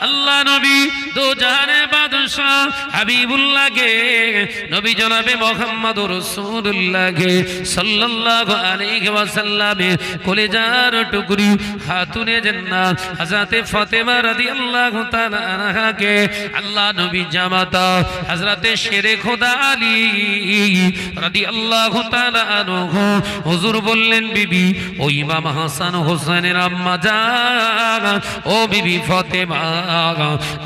আল্লাহ নবী দো জাহানের বাদশা হাবিবুল্লাহকে নবী জনাবে মুহাম্মদুর রাসূলুল্লাহকে সাল্লাল্লাহু আলাইহি ওয়াসাল্লামের কলিজার টুকরি খাতুনে জান্নাত হযরতে ফাতেমা রাদিয়াল্লাহু তাআলা আনহাকে আল্লাহ নবী জামাতা হযরতে শেরে খোদা আলী রাদিয়াল্লাহু তাআলা আনহু হুজুর বললেন বিবি ও ইমাম হাসান হোসেনের আম্মা জান ও বিবি ফাতেমা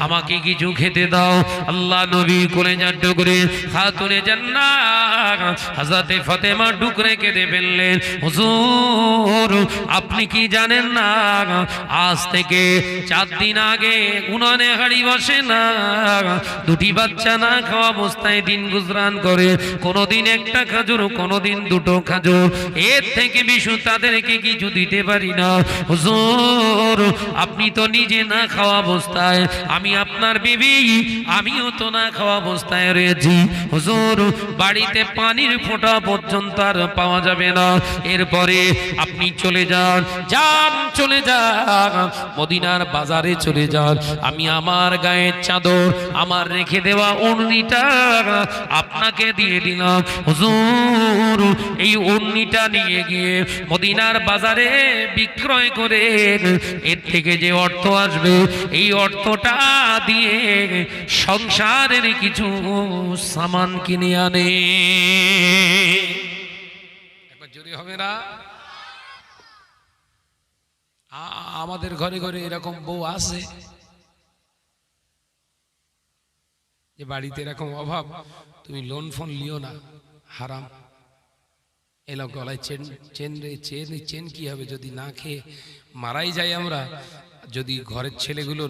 আমাকে কিছু খেতে দাও। আল্লাহ নবী কলিজার টুকরি খাতুনে জান্নাত হযরতে ফাতেমা টুকরে কেঁদে ফেললেন হুজুর আপনি কি জানেন না আজ থেকে 4 দিন আগে উনানে হাড়ি বসে না, দুটি বাচ্চা না খাওয়া অবস্থায় দিন গুজরান করে, কোনোদিন একটা খাজুর কোনোদিন দুটো খাজুর, এর থেকে বেশি তাদেরকে কিছু দিতে পারি না। হুজুর আপনি তো নিজে না খাওয়া অবস্থায়, আমি আপনার বিবি আমিও তো না খাওয়া অবস্থায় রয়েছি। হুজুর বাড়িতে পানির ফোঁটা পর্যন্ত আর পাওয়া যাবে না, এরপরে আপনি চলে যান চলে যান মদিনার বাজারে চলে যান, আমি আমার গায়ের চাদর আমার রেখে দেওয়া ওড়নিটা আপনাকে দিয়ে দিলাম। হুজুর এই ওড়নিটা নিয়ে গিয়ে মদিনার বাজারে বিক্রয় করে এর থেকে যে অর্থ আসবে এই অর্থটা দিয়ে সংসারের কিছু সামান কিনে আনে। একবার জোরে হবে না? আমাদের ঘরে ঘরে এরকম বউ আছে যে বাড়িতে এরকম অভাব, তুমি লোন ফোন লিও না, হারাম। এলো গলায় চেন কি হবে যদি না খেয়ে মারাই যায় আমরা, যদি ঘরের ছেলেগুলো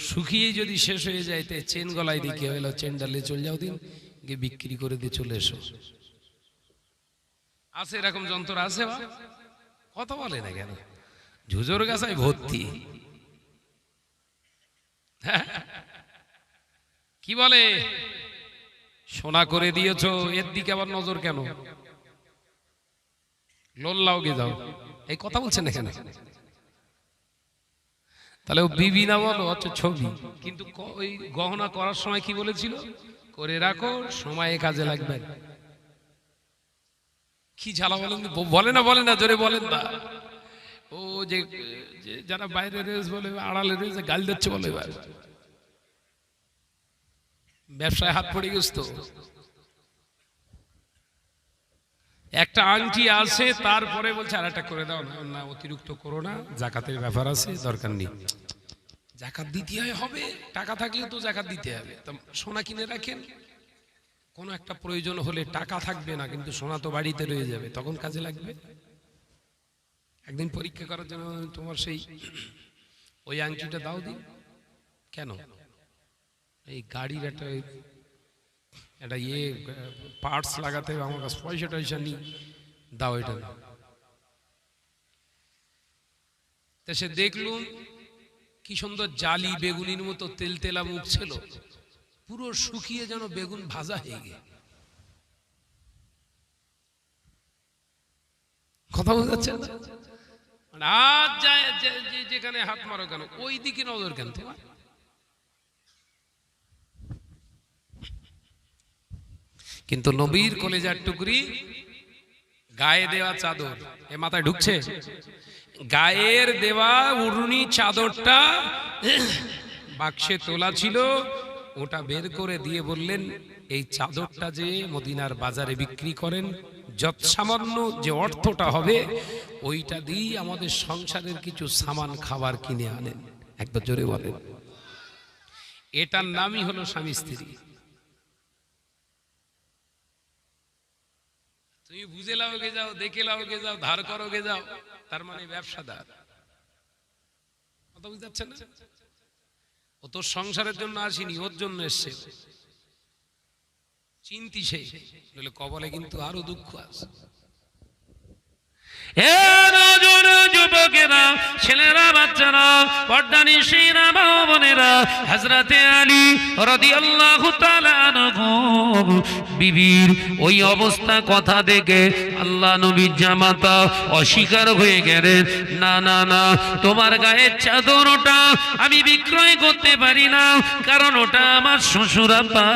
শুকিয়ে যদি শেষ হয়ে যায় তে চেন গলায় দিয়ে কি হলো, চেন ডালে চলে যাও দিন গিয়ে বিক্রি করে দিয়ে চলে এসো। আছে এরকম যন্ত্র আছে, কথা বলে না কেন? ঝুজোর গাছায় ভর্তি। কি বলে সোনা করে দিয়েছো, এর দিকে আবার নজর কেন? লোন লাও গে যাও, এই কথা বলছেন এখানে। তাহলে ও বিবি না বলো হচ্ছে ছবি, কিন্তু ওই গহনা করার সময় কি বলেছিল? করে রাখো সময়ে কাজে লাগবে। কি ঝালা বলেন, বলে না জোরে বলেন না। ও যে যারা বাইরে রয়েছে বলে আড়ালে রয়েছে গাল দিচ্ছে বলে, ব্যবসায় হাত পড়ে গেছে তো। একটা আংটি আছে তারপরে বলছে আর একটা করে দাও না, অতিরিক্ত করো না, জাকাতের ব্যাপার আছে, দরকার নেই। জাকাত দিতে হবে, টাকা থাকলে তো জাকাত দিতে হবে। সোনা কিনে রাখেন, কোনো একটা প্রয়োজন হলে টাকা থাকবে না কিন্তু সোনা তো বাড়িতে রয়ে যাবে, তখন কাজে লাগবে। একদিন পরীক্ষা করার জন্য তোমার সেই ওই আংটিটা দাও দিন, কেন? এই গাড়ির একটা পার্টস লাগাতে হবে, আমার কাছে পয়সা টয়সা নি, দাও এটা। তা সে দেখলুম কি সুন্দর জালি বেগুনির মতো তেল তেলা মুখ ছিল, পুরো শুকিয়ে যেন বেগুন ভাজা হয়ে গে। কথা বোঝা যাচ্ছে না? আজ যায় যেখানে হাত মারো কেন, ওই দিকে নজর কেন তোমার? কিন্তু নবীর কলেজার টুকরি গায়ে দেওয়া চাদর এ মাথায় ঢুকছে, গায়ের দেওয়া উড়নি চাদরটা বাক্সে তোলা ছিল, ওটা বের করে দিয়ে বললেন এই চাদরটা যে মদিনার বাজারে বিক্রি করেন, যত সামান্য যে অর্থটা হবে ওইটা দিয়ে আমাদের সংসারের কিছু সামান খাবার কিনে আনেন। একবার জোরে বলেন। এটার নামই হলো স্বামী স্ত্রী। তুমি বুঝে লাওগে যাও, দেখে লাওগে যাও, ধার করোগে যাও, তার মানে ব্যবসাদার। কথা বুঝতে পারছেন না? ও তোর সংসারের জন্য আসেনি, ওর জন্য এসছে। চিন্তি সেই বলে কবলে কিন্তু আরো দুঃখ আছে। যুবকেরা, ছেলেরা, বাচ্চারা, পর্দানিশীরা, মা বোনেরা, বোনেরা, হযরতে আলী রাদিয়াল্লাহু তাআলা আনহু বিবির ওই অবস্থা কথা দেখে আল্লাহ নবীর জামাতা অস্বীকার হয়ে গেলেন, না না না, তোমার গায়ের চাদরটা আমি বিক্রয় করতে পারি না, কারণ ওটা আমার শ্বশুর আব্বা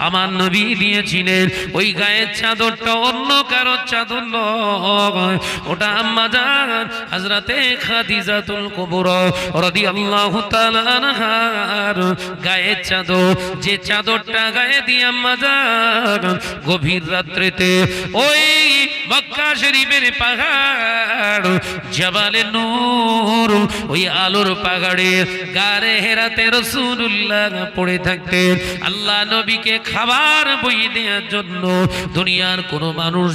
আমার নবী দিয়েছিলেন। ওই গায়ের চাদরটা অন্য কারো চাদর নয়, ওটা আম্মা জান হযরতে খাদিজাতুল কুবরা রাদিয়াল্লাহু তাআলা আনহার গায়ের চাদর। যে চাদরটা গায়ে দিয়ে আম্মা জান গভীর রাত্রিতে ওই মক্কা শরীফের পাহাড় জাবালে নূর, ওই আলোর পাহাড়ে গারে হেরাতে রাসূলুল্লাহ পড়ে থাকতেন। আল্লাহ নবীকে খাবার বই দেওয়ার জন্য দুনিয়ার কোনো মানুষ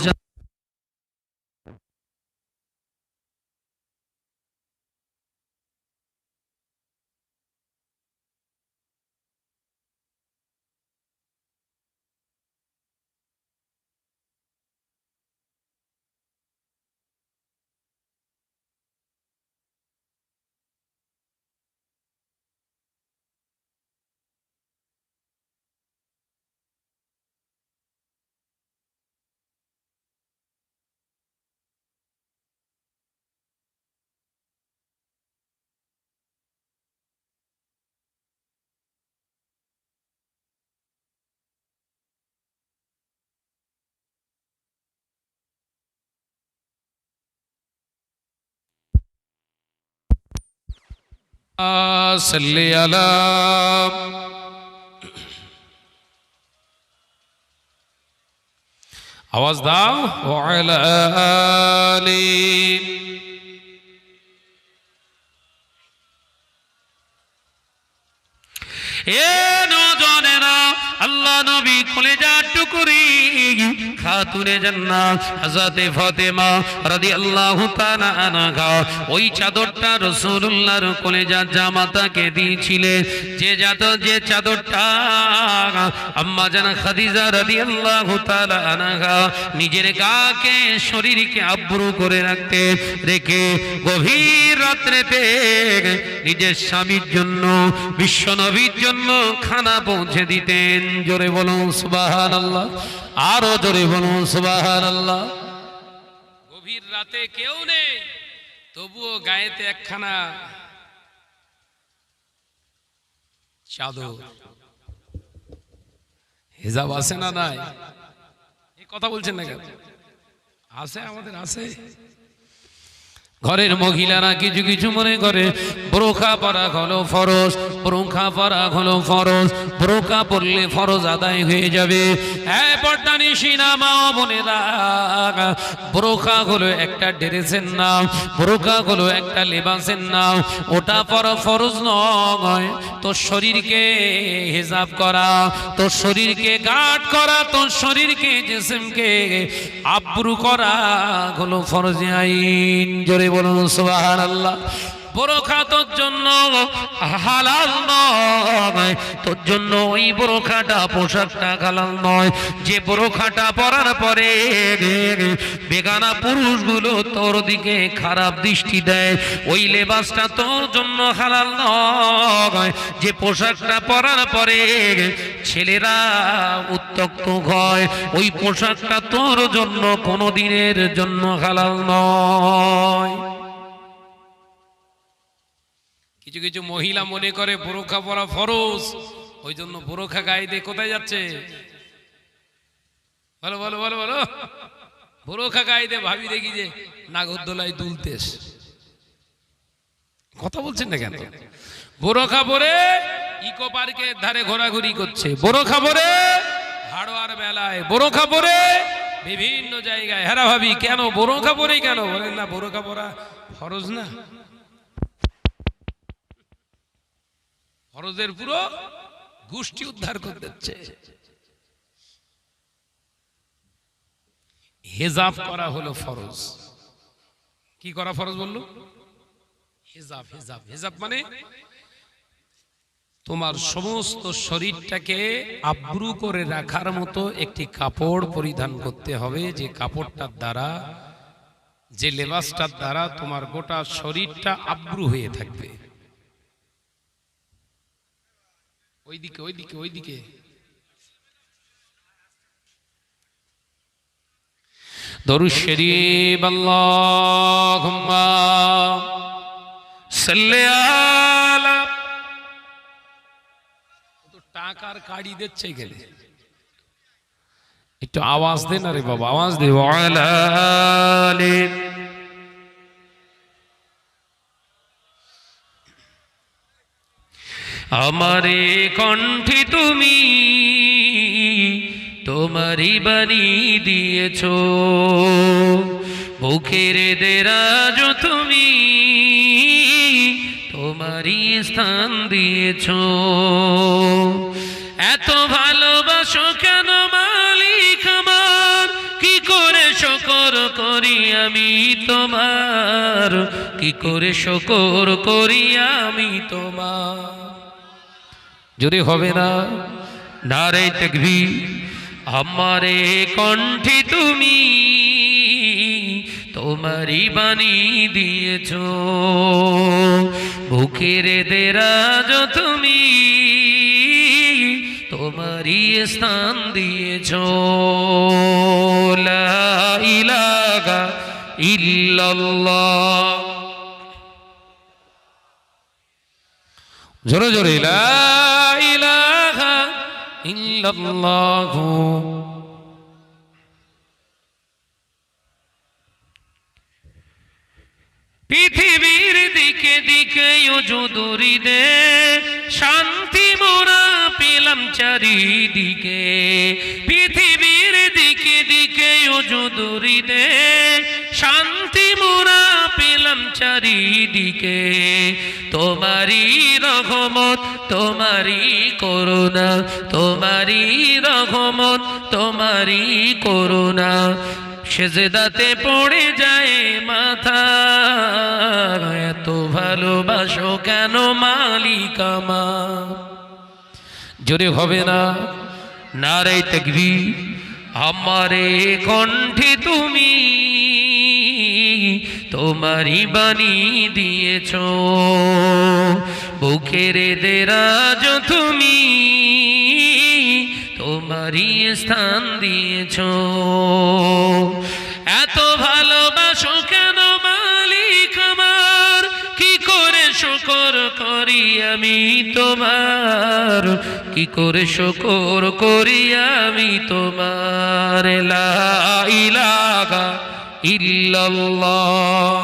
সাল্লি আলা আওয়াজ দাও ওয়ালা আলি। এ নওজোয়ানেরা, আল্লাহ নবী কলেজার টুকরি খাতুনে জান্নাত হযরতে ফাতেমা রাদিয়াল্লাহু তাআলা আনহা ওই চাদরটা রাসূলুল্লাহর কলেজার জামাতাকে দিয়েছিলেন। যে চাদরটা আম্মা জান খাদিজা রাদিয়াল্লাহু তাআলা আনহা নিজের গাকে শরীরকে আব্রু করে রাখতেন, রেখে গভীর রাত্রিতে নিজের স্বামীর জন্য বিশ্ব নবীর জন্য খানা পৌঁছে দিতেন। জোরে বলুন সুবহানাল্লাহ, আরো জোরে বলুন সুবহানাল্লাহ। গভীর রাতে কেউ নেই, তবুও গায়েতে একখানা চাদর হিজাব আছে না নাই? এই কথা বলছেন না কেন? আছে, আমাদের আছে। ঘরের মহিলারা কিছু কিছু মনে করে বোরখা পরা হলো ফরজ, বোরখা পরা হলো ফরজ, বোরখা পরলে ফরজ আদায় হয়ে যাবে। হ্যাঁ, পর্দানিশী মা ও বোনেরা, বোরখা হলো একটা ড্রেসের নাম, বোরখা হলো একটা লেবাসের নাম। ওটা পরা ফরজ নয়। তোর শরীরকে হিজাব করা, তোর শরীরকে গার্ড করা, তোর শরীরকে জিসমকে আব্রু করা হলো ফরজে আইন। জোরে বলুন সুবহানাল্লাহ। বোরখা তোর জন্য হালাল নয়, তোর জন্য ওই বোরখাটা পোশাকটা হালাল নয়। যে বোরখাটা পরার পরে বেগানা পুরুষগুলো তোর দিকে খারাপ দৃষ্টি দেয়, ওই লেবাসটা তোর জন্য হালাল নয়। যে পোশাকটা পরার পরে ছেলেরা উত্তক্ত হয়, ওই পোশাকটা তোর জন্য কোনো দিনের জন্য হালাল নয়। কিছু কিছু মহিলা মনে করে বোরখা পরা ফরজ, ওই জন্য বোরখা গায়ে দিয়ে কোথায় যাচ্ছে? বলো বলো বলো বলো। বোরখা গায়ে দিয়ে ভাবি দেখি যে নাগরদোলায় দুলতেস। কথা বলছেন না কেন? বোরখা পরে ইকো পার্কের ধারে ঘোরাঘুরি করছে, বোরখা পরে হাড়োয়ার মেলায়, বোরখা পরে বিভিন্ন জায়গায়। হ্যাঁ ভাবি, কেন বোরখা পরেই কেন? বলেন না বোরখা পরা ফরজ না, ফরজের পুরো গোষ্ঠী উদ্ধার করে দিচ্ছে। হিজাব করা হলো ফরজ। কি করা ফরজ বললো? হিজাব। হিজাব হিজাব মানে তোমার সমস্ত শরীরটাকে আব্রু করে রাখার মতো একটি কাপড় পরিধান করতে হবে, যে কাপড়টার দ্বারা, যে লেবাসটার দ্বারা তোমার গোটা শরীরটা আব্রু হয়ে থাকবে। ওইদিকে ওইদিকে ওইদিকে। দরুদ শরীফ আল্লাহুম্মা সাল্লি আলা। তো টাকার কাড়ি দিচ্ছে গেলে একটু আওয়াজ দেন। আরে বাবা আওয়াজ দে। ওয়ালা আলি। আমারে কণ্ঠে তুমি তোমারই বাণী দিয়েছো, বুকের দেরাজ তুমি তোমারই স্থান দিয়েছো। এত ভালোবাসো কেন মালিক আমার, কি করে শুকর করি আমি তোমার, কি করে শুকর করি আমি তোমার। যদি হবে না নারে তাকবীর। আমারে কণ্ঠে তুমি তোমারই বাণী দিয়েছো, বুকের দেরাজ তুমি তোমারই স্থান দিয়েছো। লা ইলাহা ইল্লাল্লাহ। জোরে জোরে লা ইলাহা ইল্লাল্লাহ। পৃথিবীর দিকে দিকে ওজুদুরি দে, শান্তি মোরা পেলাম চারিদিকে। পৃথিবীর দিকে দিকে ওজুদুরি দে, শান্তি মোরা পেলাম চারিদিকে। তোমারই রহমত তোমারই করুণা, তোমারই রহমত তোমারই করুণা। সেজদাতে পড়ে যায় মাথা, এত ভালোবাসো কেন মালিক আমার। জোরে হবে না নারে তাকবীর। আমারে কণ্ঠে তুমি তোমারই বাণী দিয়েছো, বুকের দেরাজ তুমি তোমারই স্থান দিয়েছো। এত ভালোবাসো কেন মালিক আমার, কি করে শুকর করি আমি তোমার, কি করে শুকর করি আমি তোমার। লা ইলাহা ইল্লাল্লাহ।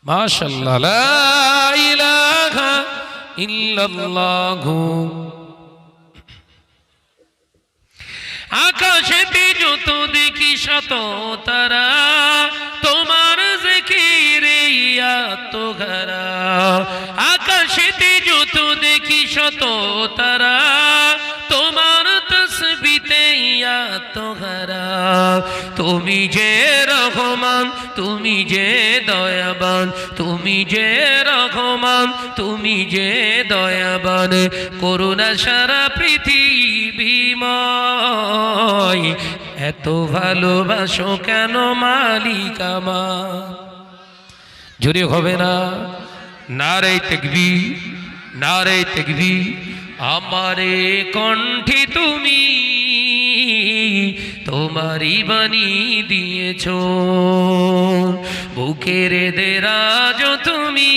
মাশাআল্লাহ। লা ইলাহা ইল্লাল্লাহ। আকাশেতে যত দেখি শত তারা, তোমার জিকিরে আত্মঘরা। আকাশেতে যত দেখি শত তারা, তোমার তসবিতে আত্মঘরা। তুমি যে রহমান তুমি যে দয়াবান, তুমি যে রহমান তুমি যে দয়াবান। করুণা সারা পৃথিবীময়, এত ভালোবাসো কেন মালিক আমার। জোরে হবে না নারে তাকবীর নারে তাকবীর। আমারে কণ্ঠে তুমি তোমারই বাণী দিয়েছো, বুকের দেরাজ তুমি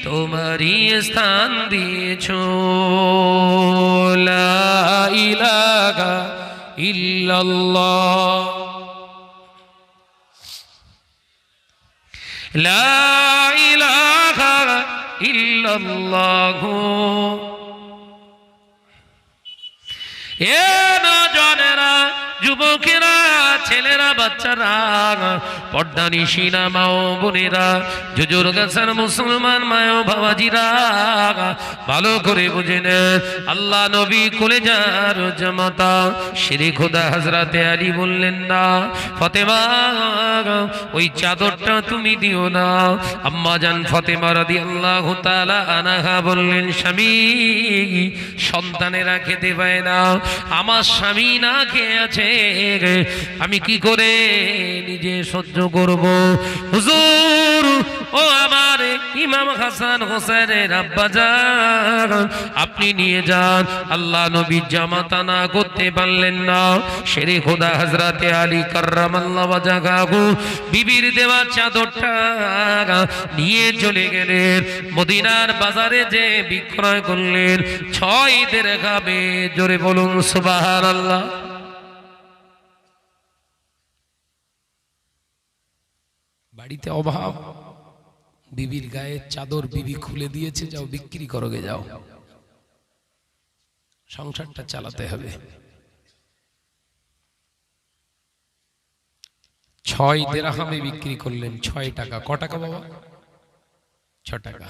তোমারই স্থান দিয়েছো। লা ইলাহা ইল্লাল্লাহ। লা ইলাহা ইল্লাল্লাহ। এ নজনেরা যুবকেরা ছেলেরা বাচ্চারা পর্দানিশিনা মা ও বোনেরা জুজুর গাছার মুসলমান মায় ও বাবাজিরা ভালো করে বুঝে নেন। আল্লাহ নবী কলেজার জামাতা শ্রী খোদা হযরতে আলী বললেন না ফাতেমা ওই চাদরটা তুমি দিও না। আম্মা জান ফাতেমা রাদিয়াল্লাহু তাআলা আনহা বললেন স্বামী সন্তানেরা খেতে পায় না, আমার স্বামী না খেয়ে আছে, আমি কি করে নিজে সহ্য করব। হুজুর ও আমার ইমাম হাসান হোসেনের আব্বাজান আপনি নিয়ে যান। আল্লাহ নবী জামাতা না করতে পারলেন না, শেরে খোদা হযরতে আলী কাররামাল্লাহু ওয়াজহাহু বিবির দেওয়া চাদরটা নিয়ে চলে গেলেন মদিনার বাজারে, যে বিক্রয় করলেন 6 দিরহামে। জোরে বলুন সুবহানাল্লাহ। বাড়িতে অভাব, বিবির গায়ে চাদর বিবি খুলে দিয়েছে, যাও বিক্রি করো গে যাও, সংসারটা চালাতে হবে। 6 দিরহামে বিক্রি করলেন। 6 টাকা। ক টাকা বাবা? 6 টাকা।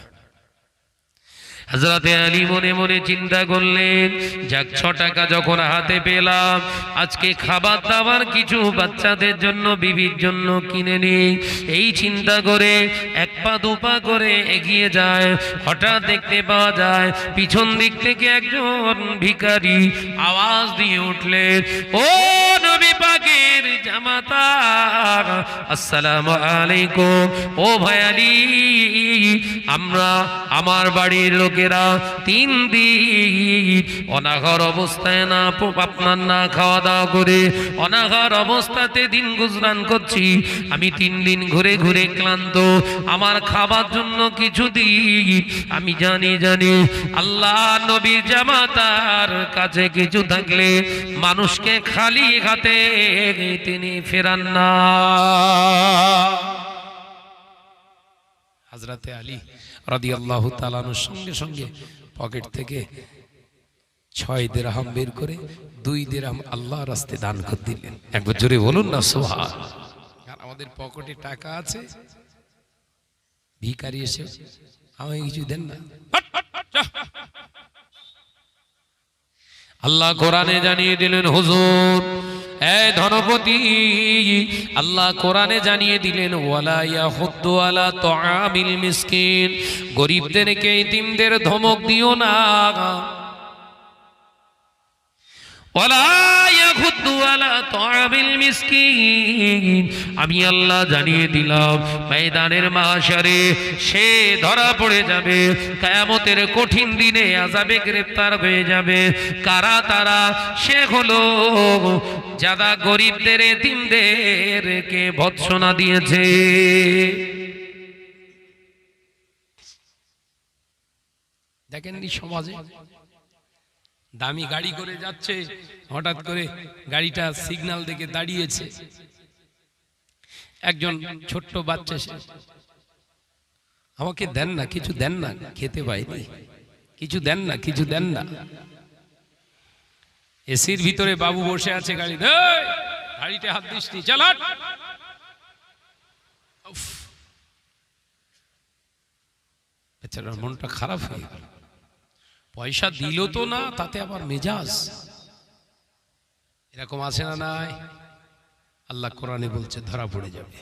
হযরতে আলী মনে মনে চিন্তা করলেন, যাক 6 টাকা যখন হাতে পেলাম, আজকে খাবার দাবার কিছু বাচ্চাদের জন্য বিবির জন্য কিনে নিই। এই চিন্তা করে 1 পা 2 পা করে এগিয়ে যায়। হঠাৎ দেখতে পাওয়া যায় পিছন দিক থেকে একজন ভিখারি আওয়াজ দিয়ে উঠলেন, ও নবী পাকের জামাতা, আসসালামু আলাইকুম। ও ভাই আলী, আমরা আমার বাড়ির লোকেরা 3 দিন অনাহার অবস্থায় না আপনার না খাওয়া দাওয়া করে অনাহার অবস্থাতে দিন গুজরান করছি। আমি 3 দিন ঘুরে ঘুরে ক্লান্ত, আমার খাবার জন্য কিছু দিন। আমি জানি আল্লাহ নবীর জামাতার কাছে কিছু থাকলে মানুষকে খালি হাতে তিনি ফেরান না। হযরতে আলী রাদিয়াল্লাহু তাআলা আনহুর সঙ্গে সঙ্গে পকেট থেকে 6 দিরহাম বের করে 2 দিরহাম আল্লাহর রাস্তায় দান করে দিলেন। একবার জোরে বলুন না সুবহানাল্লাহ। আর আমাদের পকেটে টাকা আছে, ভিখারি এসে আমায় কিছু দেন না। আল্লাহ কোরআনে জানিয়ে দিলেন, হুজুর এই ধনপতি, আল্লাহ কোরআনে জানিয়ে দিলেন, ওয়ালা ইয়াহুদ্দু আলা তুআমিল মিসকিন, গরীবদেরকে ইতিমদের ধমক দিও না। ওয়ালা ইয়াহুদ্দু আলা তুআমিল মিসকিন, আমি আল্লাহ জানিয়ে দিলাম ময়দানের মাহশারে সে ধরা পড়ে যাবে, কিয়ামতের কঠিন দিনে আযাবে গ্রেফতার হয়ে যাবে। কারা তারা? সে হলো যারা গরীবদের এতিমদেরকে ভৎসনা দিয়েছে। দেখেন নি সমাজে দামি গাড়ি করে যাচ্ছে, হঠাৎ করে গাড়িটা সিগন্যাল দেখে দাঁড়িয়েছে, একজন ছোট্ট বাচ্চা সে, আমাকে দেন না, কিছু দেন না, খেতে পাইনি, কিছু দেন না, কিছু দেন না। এসির ভিতরে বাবু বসে আছে, গাড়িতে হাত দিস নি, চল হাট। বেচারার মনটা খারাপ হয়ে গেল। পয়সা দিল তো না, তাতে আবার মেজাজ। এরকম আছে না নাই? আল্লাহ কোরআনে বলছে ধরা পড়ে যাবে।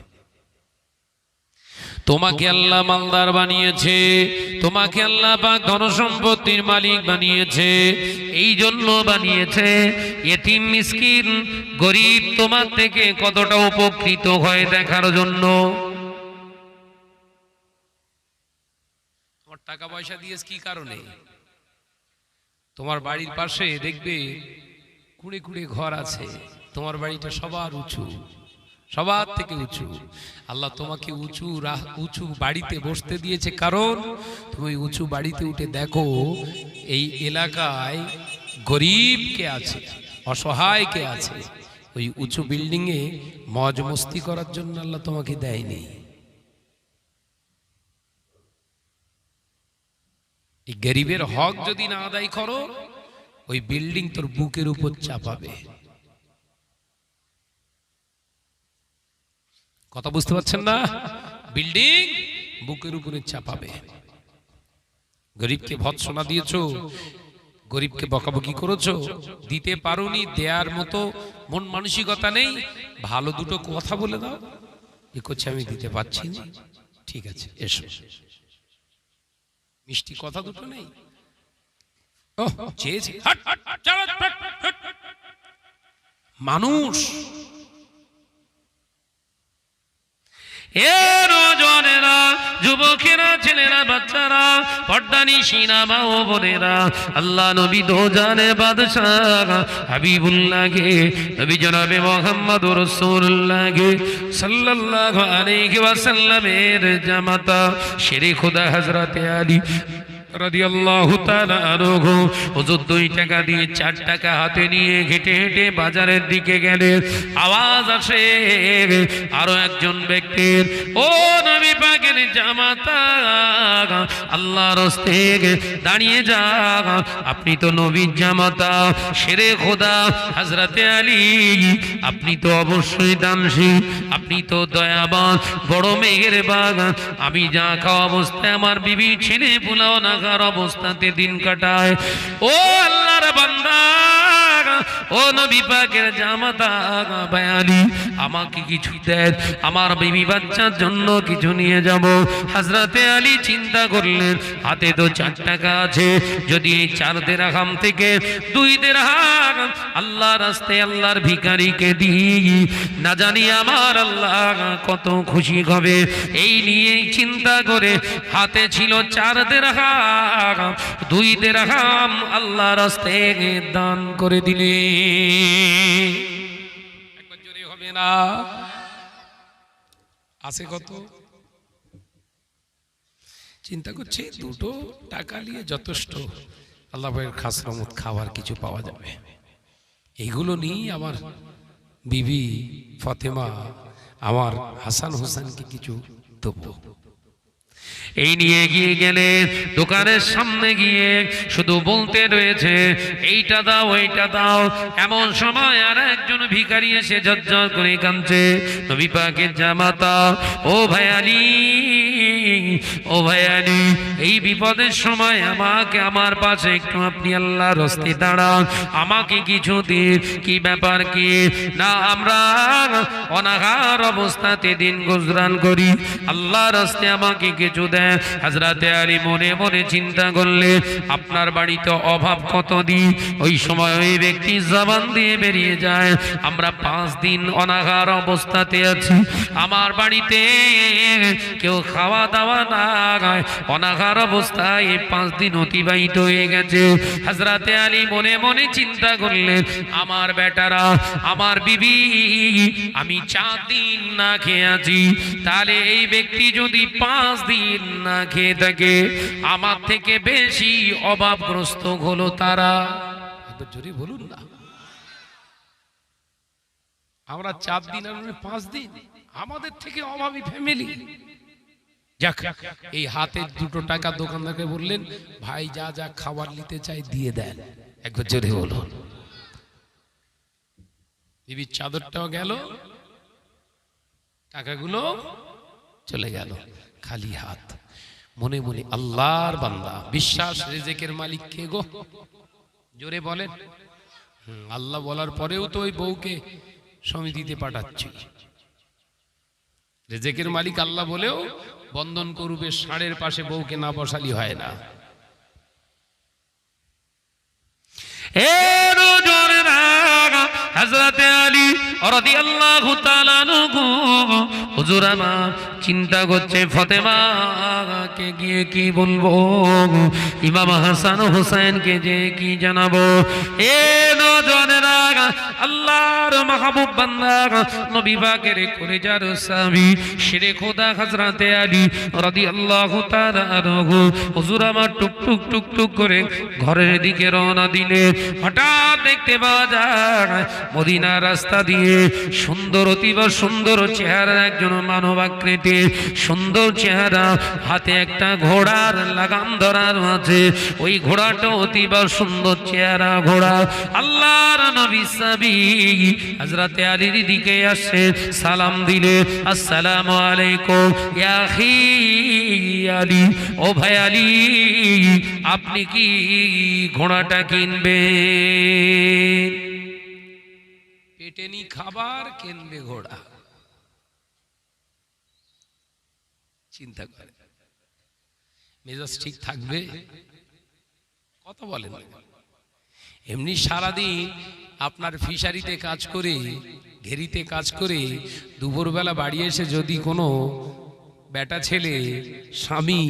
তোমাকে আল্লাহ মালদার বানিয়েছে, তোমাকে আল্লাহ পাক ধনসম্পত্তির মালিক বানিয়েছে, এই জন্য বানিয়েছে ইতিম মিসকিন গরিব তোমার থেকে কতটা উপকৃত হয় দেখার জন্য। তোমার টাকা পয়সা দিয়েছ কি কারণে? তোমার বাড়ির পাশে দেখবে কুড়ে কুড়ে ঘর আছে, তোমার বাড়িটা সবার উঁচু, সবার থেকে উঁচু। আল্লাহ তোমাকে উঁচু বাড়িতে বসতে দিয়েছে, কারণ তুমি উঁচু বাড়িতে উঠে দেখো এই এলাকায় গরিব কে আছে, অসহায় কে আছে। ওই উঁচু বিল্ডিং এ মজ মস্তি করার জন্য আল্লাহ তোমাকে দেয়নি। এই গরিবের হক যদি না আদায় করো, ওই বিল্ডিং তোর বুকের উপর চাপাবে। কথা বুঝতে পারছেন না? বিল্ডিং বুকের উপরে চাপাবে। গরিবকে ভৎসনা দিয়েছো, গরিবকে বকাবকি করেছো, দিতে পারোনি, দেয়ার মতো মন মানসিকতা নেই, ভালো দুটো কথা বলে দাও। এ করছে আমি দিতে পারছি না, ঠিক আছে এসো। মিষ্টি কথা দুটো নেই, মানুষ এ নওজওয়ানেরা, যুবকেরা, ছেলেরা, বাচ্চারা, পর্দানিশিনা মা ও বোনেরা, আল্লাহ নবী দো জানে বাদশাহ হাবিবুল্লাহকে, নবী জনাবে মুহাম্মদুর রাসূলুল্লাহকে সাল্লাল্লাহু আলাইহি ওয়াসাল্লামের জামাতা শেরে খোদা হযরতে আলী রাদিয়াল্লাহু তাআলা আনহু হুজুর 2 টাকা দিয়ে 4 টাকা হাতে নিয়ে হেঁটে হেঁটে বাজারের দিকে গেলেন। আওয়াজ আসে আরো একজন ব্যক্তির, ও নবী পাকের জামাতা, আল্লাহর রাস্তে দাঁড়িয়ে যা, আপনি তো নবীর জামাতা শেরে খোদা হযরতে আলী, আপনি তো অবশ্যই দানশীল, আপনি তো দয়াবান, বড় মেহেরবান। আমি যা খাওয়া অবস্থায় আমার বিবি ছেলে পুলাও না অবস্থাতে দিন কাটায়। ও আল্লাহর বান্দা, ও নবী পাকের জামাতা বায়ালি, আমাকে কিছু দেন, আমার বিবি বাচ্চার জন্য কিছু নিয়ে যাব। হযরতে আলী চিন্তা করলেন, হাতে তো 4 টাকা আছে, যদি এই 4 দিরহাম থেকে 2 দিরহাম আল্লাহর রাস্তায় আল্লাহর ভিখারিকে দিই, না জানি আমার আল্লাহ কত খুশি হবে। এই নিয়ে চিন্তা করে হাতে ছিল 4 দিরহাম, 2 দিরহাম আল্লাহর রাস্তায় দান করে দিলে। একবার জোরে হবে না? আছে কত? চিন্তা করছি 2 টাকা নিয়ে যথেষ্ট আল্লাহ ভাইয়ের খাস রহমত খাবার কিছু পাওয়া যাবে। এইগুলো নিয়ে আমার বিবি ফাতেমা, আমার হাসান হোসেনকে কিছু দেবো। এই নিয়ে গিয়ে গেলে দোকানের সামনে গিয়ে শুধু বলতে রয়েছে, এইটা দাও, এইটা দাও। এমন সময় আর একজন ভিখারি এসে ঝরঝর করে কাঁদছে। নবী পাকের জামাতা, ও ভাই আলী, ও ভাই আলী, এই বিপদের সময় আমাকে আমার পাশে একটু আপনি আল্লাহর রাস্তায় দাঁড়ান, আমাকে কিছু দিন। কি ব্যাপার কি? না, আমরা অনাহার অবস্থাতে দিন গুজরান করি, আল্লাহর রাস্তায় আমাকে কিছু দেন। হযরতে আলী মনে মনে চিন্তা করলেন, আপনার বাড়িতে অভাব কতদিন? ওই সময় ওই ব্যক্তি জবান দিয়ে বেরিয়ে যায়, আমরা 5 দিন অনাহার অবস্থাতে আছি, আমার বাড়িতে কেউ খাওয়া দাওয়া না খায়, অনাহার অবস্থায় 5 দিন অতিবাহিত হয়ে গেছে। হযরতে আলী মনে মনে চিন্তা করলেন, আমার বেটারা, আমার বিবি, আমি 4 দিন না খেয়ে আছি, তাহলে এই ব্যক্তি যদি 5 দিন না খেয়ে থাকে, আমার থেকে বেশি অভাবগ্রস্ত হলো তারা। জোরে বলুন না। আমরা 4 দিন আর 5 দিন, আমাদের থেকে অভাবী ফ্যামিলি। যাক, এই হাতের 2 টাকা দোকানদারকে বললেন, ভাই যা যা খাবার নিতে চাই দিয়ে দেন। একবার জোরে বলুন। বিবির চাদরটাও গেল, টাকাগুলো চলে গেল, খালি হাত। মনে মনে আল্লাহর বান্দা, বিশ্বাস রিজিকের মালিক কে গো? জোরে বলেন। আল্লাহ বলার পরেও তো ওই বউকে সমিতিতে পাঠাচ্ছি। রিজিকের মালিক আল্লাহ বলেও বন্ধন করবে, ষাঁড়ের পাশে বউকে না বসালি হয় না। হযরতে আলী রাদিয়াল্লাহু তাআলা আনহু হুজুর আমার চিন্তা করছে, ফাতেমাকে গিয়ে কি বলবো, ইমাম হাসান হোসেনকে যে কি জানাবো। এ নওজওয়ানেরা, আল্লাহর মাহবুব বান্দা, নবী পাকের কলিজার সাহাবী শেরে খোদা হযরতে আলী রাদিয়াল্লাহু তাআলা আনহু হুজুর আমার টুকটুক টুকটুক করে ঘরের দিকে রওনা দিলেন। হঠাৎ দেখতে পাওয়া যায় মদিনার রাস্তা দিয়ে সুন্দর, অতীব সুন্দর চেহারা একজন মানব আকৃতি, সুন্দর চেহারা, হাতে একটা ঘোড়ার লাগাম ধরার আছে। ওই ঘোড়াটা অতীব সুন্দর চেহারা ঘোড়া। আল্লাহর নবী সাহাবী হযরতে আলীর দিকে আসে, সালাম দিলে, আসসালামু আলাইকুম ইয়া আখি আলী, ও ভাই আলী, আপনি কি ঘোড়াটা কিনবেন? পেটেনি খাবার, কিনবে ঘোড়া। চিন্তা করে মেজাজ ঠিক থাকবে? কথা বলেন। এমনি সারাদিন আপনার ফিশারিতে কাজ করে ঘেরিতে কাজ করে দুপুরবেলা বাড়ি এসে যদি কোনো বেটা ছেলে স্বামী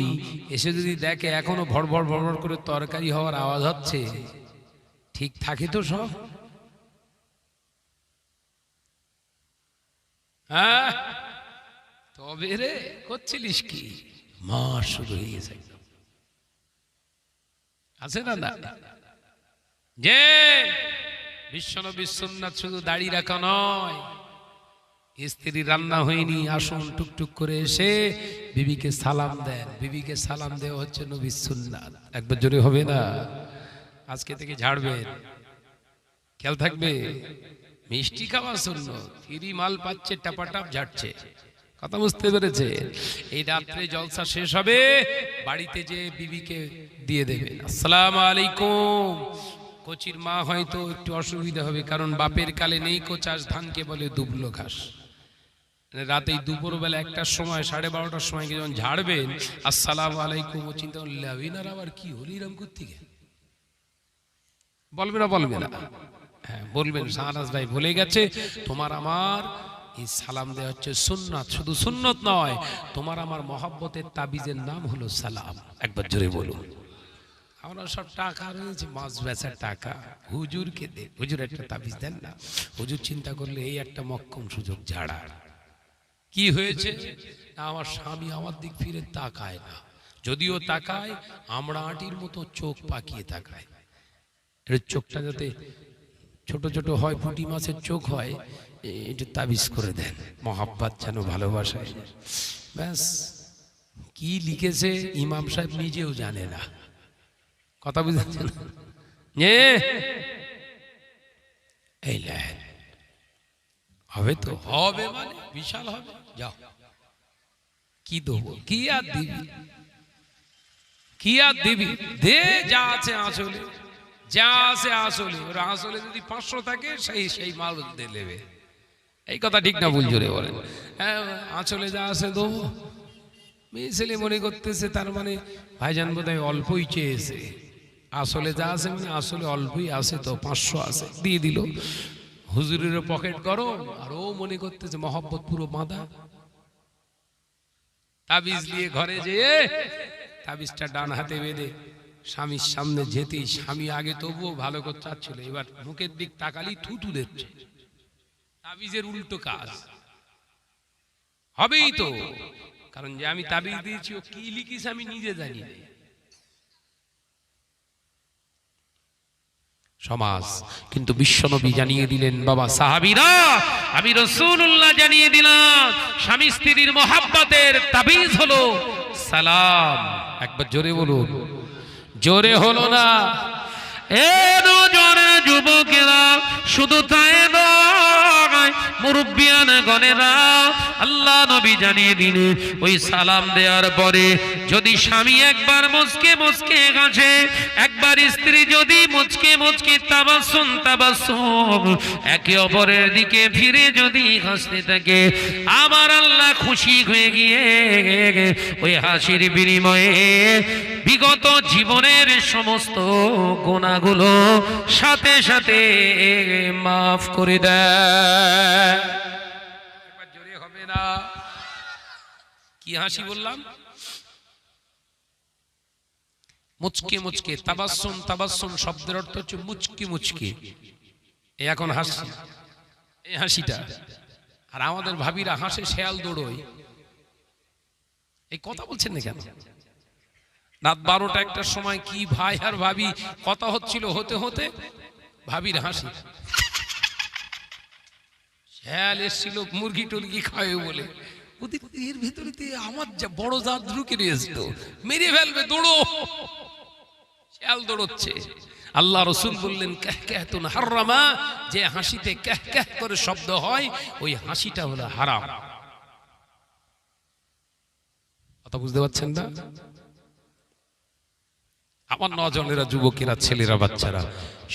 এসে যদি দেখে এখনো ভড়ভড় ভড়ভড় করে তরকারি হওয়ার আওয়াজ হচ্ছে, ঠিক থাকে তো সব? হ্যাঁ, তবে রে করছিলিস কি? মাস শুরু হয়ে গেছে, আছে না? না, যে বিশ্বনবী সুন্নাত শুধু দাড়ি রাখা নয়, স্ত্রী রান্না হয়নি, আসুন টুকটুক করে এসে বিবিকে সালাম দেন। বিবিকে সালাম দেওয়া হচ্ছে নবীর সুন্নাত। একবার জোরে হবে না? আজকে থেকে ঝাড়বেন, খেয়াল থাকবে। মিষ্টি খাওয়া সুন্নাত, ফ্রি মাল পাচ্ছে, টাপাটাপ ঝাড়ছে। কথা বুঝতে পেরেছে? এই রাত্রে জলসা শেষ হবে, বাড়িতে যে বিবিকে দিয়ে দেবেন আসসালামু আলাইকুম। কচির মা হয়তো একটু অসুবিধা হবে, কারণ বাপের কালে নেই কোচাস, ধানকে বলে দুবলো ঘাস। রাতে দুপুরবেলা 1টার সময়, 12:30টার সময় যখন ঝাড়বেন আসসালামু আলাইকুম, ও চিন্তা করলেন আবার কি হল এরকম করতে, বলবে না? বলবে না? হ্যাঁ বলবেন। শাহনাজ ভাই বলে গেছে, তোমার আমার এই সালাম দেওয়া হচ্ছে সুন্নাত। শুধু সুন্নত নয়, তোমার আমার মহব্বতের তাবিজের নাম হলো সালাম। একবার জোরে বলুন। আমরা সব টাকা রয়েছে, মাছ বেচার টাকা, হুজুরকে দেন, হুজুর একটা তাবিজ দেন না। হুজুর চিন্তা করলে এই একটা মক্কম সুযোগ ঝাড়ার। কি হয়েছে? আমার স্বামী আমার দিক ফিরে তাকায় না, যদিও তাকায় আমরা আটির মতো চোখ পাকিয়ে তাকায়। এর চোখটা যাতে ছোট ছোট হয়, পুঁটি মাছের চোখ হয়, এটা তাবিজ করে দেন, মহাব্বত যেন ভালোবাসায়। ব্যাস, কি লিখেছে ইমাম সাহেব নিজেও জানে না। কথা বুঝাচ্ছেন? এই লেন হবে তো হবে, মানে বিশাল হবে। যাও, কি দেবো? কি আর দিবি? কি আর দিবি? দে যা আছে আসলে, যা আছে আসলে। ওর আসলে যদি 500 থাকে, সেই মাল দিয়ে নেবে। এই কথা ঠিক না ভুল জোরে বলেন? হ্যাঁ, আসলে যা আছে দেবো। মেয়ে ছেলে মনে করতেছে তার মানে ভাইজান বোধহয় অল্পই চেয়েছে। আসলে যা আছে মানে আসলে অল্পই আছে, তো 500 আছে, দিয়ে দিল। হুজুরের পকেট গরম, আর ও মনে করতেছে মহব্বত পুরো বাঁধা। তাবিজ নিয়ে ঘরে যেয়ে তাবিজটা ডান হাতে বেঁধে স্বামীর সামনে যেতেই, স্বামী আগে তবুও ভালো করে চাচ্ছিল, এবার মুখের দিক তাকালি থুতু দিচ্ছে। তাবিজের উল্টো কাজ হবেই তো, কারণ যে আমি তাবিজ দিয়েছি ও কি লিখিস আমি নিজে জানি না। সমাজ কিন্তু বিশ্বনবী জানিয়ে দিলেন, বাবা সাহাবীরা, আমি রাসূলুল্লাহ জানিয়ে দিলাম, স্বামী স্ত্রীর মহব্বতের তাবিজ হলো সালাম। একবার জোরে বলুন। জোরে হলো না? যুবকেরা, শুধু তাই নয়, মুরব্বিয়ান গণেরা, আল্লাহ নবী জানিয়ে দিলেন, ওই সালাম দেওয়ার পরে যদি স্বামী একবার মুচকে মুচকে হাসে, একবার স্ত্রী যদি মুচকে মুচকে তাবাসসুম একে অপরের দিকে ফিরে যদি হাসতে থাকে, আমার আল্লাহ খুশি হয়ে গিয়ে ওই হাসির বিনিময়ে বিগত জীবনের সমস্ত গুনাহগুলো সাথে সাথে মাফ করে দেয়। একবার জোরে হবে না? কি হাসি বললাম? মুচকে মুচকে, তাবাসসুম। তাবাসসুম শব্দের অর্থ হচ্ছে মুচকি মুচকি। এখন হাসি, এই হাসিটা। আর আমাদের ভাবিরা হাসে শেয়াল দৌড়ই। এই কথা বলছেন না কেন? রাত 12টা 1টার সময় কি ভাই আর ভাবি কথা হচ্ছিল, হতে হতে ভাবির হাসি। শেয়াল এসছিল মুরগি টুরগি খাওয়াবে বলে, এর ভিতরে আমার যা বড় জাত ঢুকে নিয়েছিল, মেরে ফেলবে, দৌড়ো। শেয়াল দৌড়চ্ছে। আল্লাহ রাসূল বললেন, কাহকাতুন হারামা, যে হাসিতে কাহকাহ করে শব্দ হয় ওই হাসিটা হলো হারাম। কথা বুঝতে পারছেন না? আমার নজনেরা, যুবকেরা, ছেলেরা, বাচ্চারা,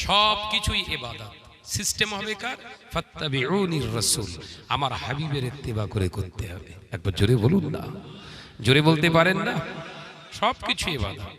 সবকিছুই ইবাদত। সিস্টেম হবে কার? ফাত্তাবিউনির রাসূল, আমার হাবিবের ইত্তেবা করে করতে হবে। একবার জোরে বলুন না? জোরে বলতে পারেন না? সবকিছু ইবাদত।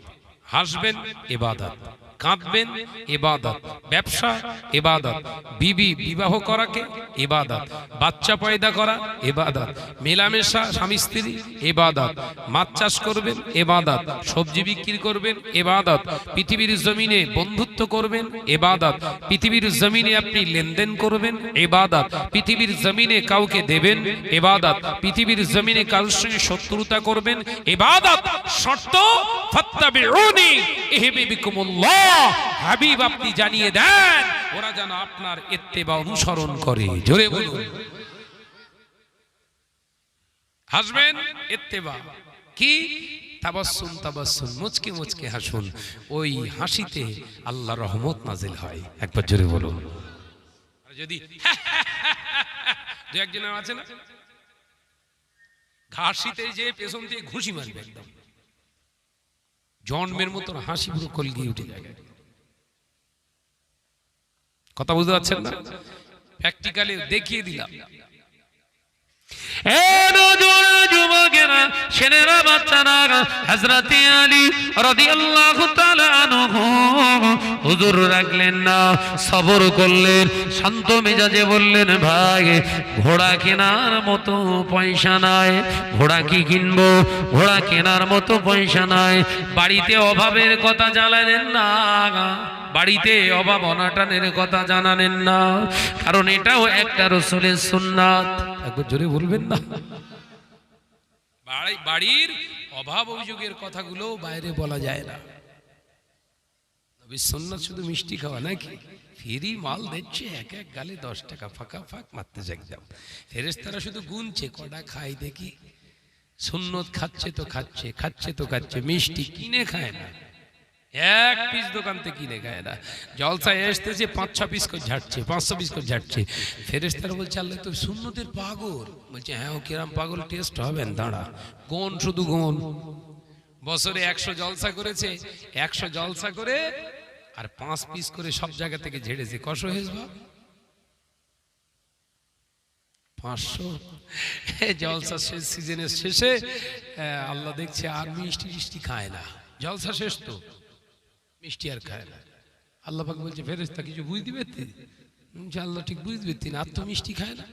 হাসবেন ইবাদত, কাঁদবেন ইবাদত, ব্যবসা ইবাদত, বিবি বিবাহ করাকে ইবাদত, বাচ্চা পয়দা করা ইবাদত, মেলামেশা স্বামী স্ত্রী ইবাদত, মাছ চাষ করবেন ইবাদত, সবজি বিক্রি করবেন ইবাদত, পৃথিবীর জমিনে বন্ধুত্ব করবেন ইবাদত, পৃথিবীর জমিনে আপনি লেনদেন করবেন ইবাদত, পৃথিবীর জমিনে কাউকে দেবেন ইবাদত, পৃথিবীর জমিনে কারোর সঙ্গে শত্রুতা করবেন ইবাদত। শর্ত ফাত্তাবিউনি ইহবিবিকুমুল্লাহ, হাবিব আপনি জানিয়ে দেন ওরা যেন আপনার ইত্তেবা অনুসরণ করে। জোরে বলুন, হাসবেন ইত্তেবা কি? তাবাসসুম তাবাসসুম, মুচকে মুচকে হাসুন, ওই হাসিতে আল্লাহ রহমত নাজিল হয়। একবার জোরে বলুন। আর যদি দু একজন আছে না, হাসিতে যে পেছন থেকে ঘুষি মারবে, একদম জন্মের মতন হাসি পুরো কলগিয়ে উঠে যায়। কথা বুঝতে পারছেন না? প্র্যাকটিক্যালি দেখিয়ে দিলাম। যুবকেরা, ছেলেরা, বাচ্চারা, হযরত আলী রাদিয়াল্লাহু তাআলা আনহু হুজুর রাখলেন না, সবর করলেন, শান্ত মেজাজে বললেন, ভাই ঘোড়া কেনার মতো পয়সা নাই, ঘোড়া কি কিনবো, ঘোড়া কেনার মতো পয়সা নাই। বাড়িতে অভাবের কথা জানালেন না, বাড়িতে অভাব অনাটনের কথা জানালেন না, কারণ এটাও একটা রাসূলের সুন্নাত। একবার জোরে বলবেন না? বাড়ির অভাব অভিযোগের কথাগুলো বাইরে বলা যায় না। নবীর সুন্নাত শুধু মিষ্টি খাওয়া নাকি? ফ্রি মাল দিচ্ছে, এক এক গালে 10 টাকা, ফাঁকা ফাঁক মারতেছে একদম। ফেরেশতারা শুধু গুনছে কটা খাই দেখি। সুন্নত খাচ্ছে তো খাচ্ছে, খাচ্ছে তো খাচ্ছে, মিষ্টি কিনে খায় না, এক পিস দোকান থেকে কিনে খায় না। জলসায় এসতেছে 5-6 পিস করে ঝাড়ছে, 500 পিস করে ঝাড়ছে। ফেরেশতারা বলছে, আল্লাহ তো সুন্নতের পাগল। বলছে, হ্যাঁ, ও কিরাম পাগল টেস্ট হবেন, দাঁড়া, গোন শুধু গোন। বছরে 100 জলসা করেছে, 100 জলসা করে আর 5 পিস করে সব জায়গা থেকে ঝেড়েছে। কত হয়েছে? 500। জলসা শেষ, সিজনের শেষে আল্লাহ দেখছে আর মিষ্টি টিষ্টি খায় না, জলসা শেষ তো মিষ্টি আর খায় না। আল্লাহ পাক বলছে, ফেরেশতা কিছু বুঝ দিবে? আল্লাহ ঠিক বুঝবে, তিনি আর তো মিষ্টি খায় না।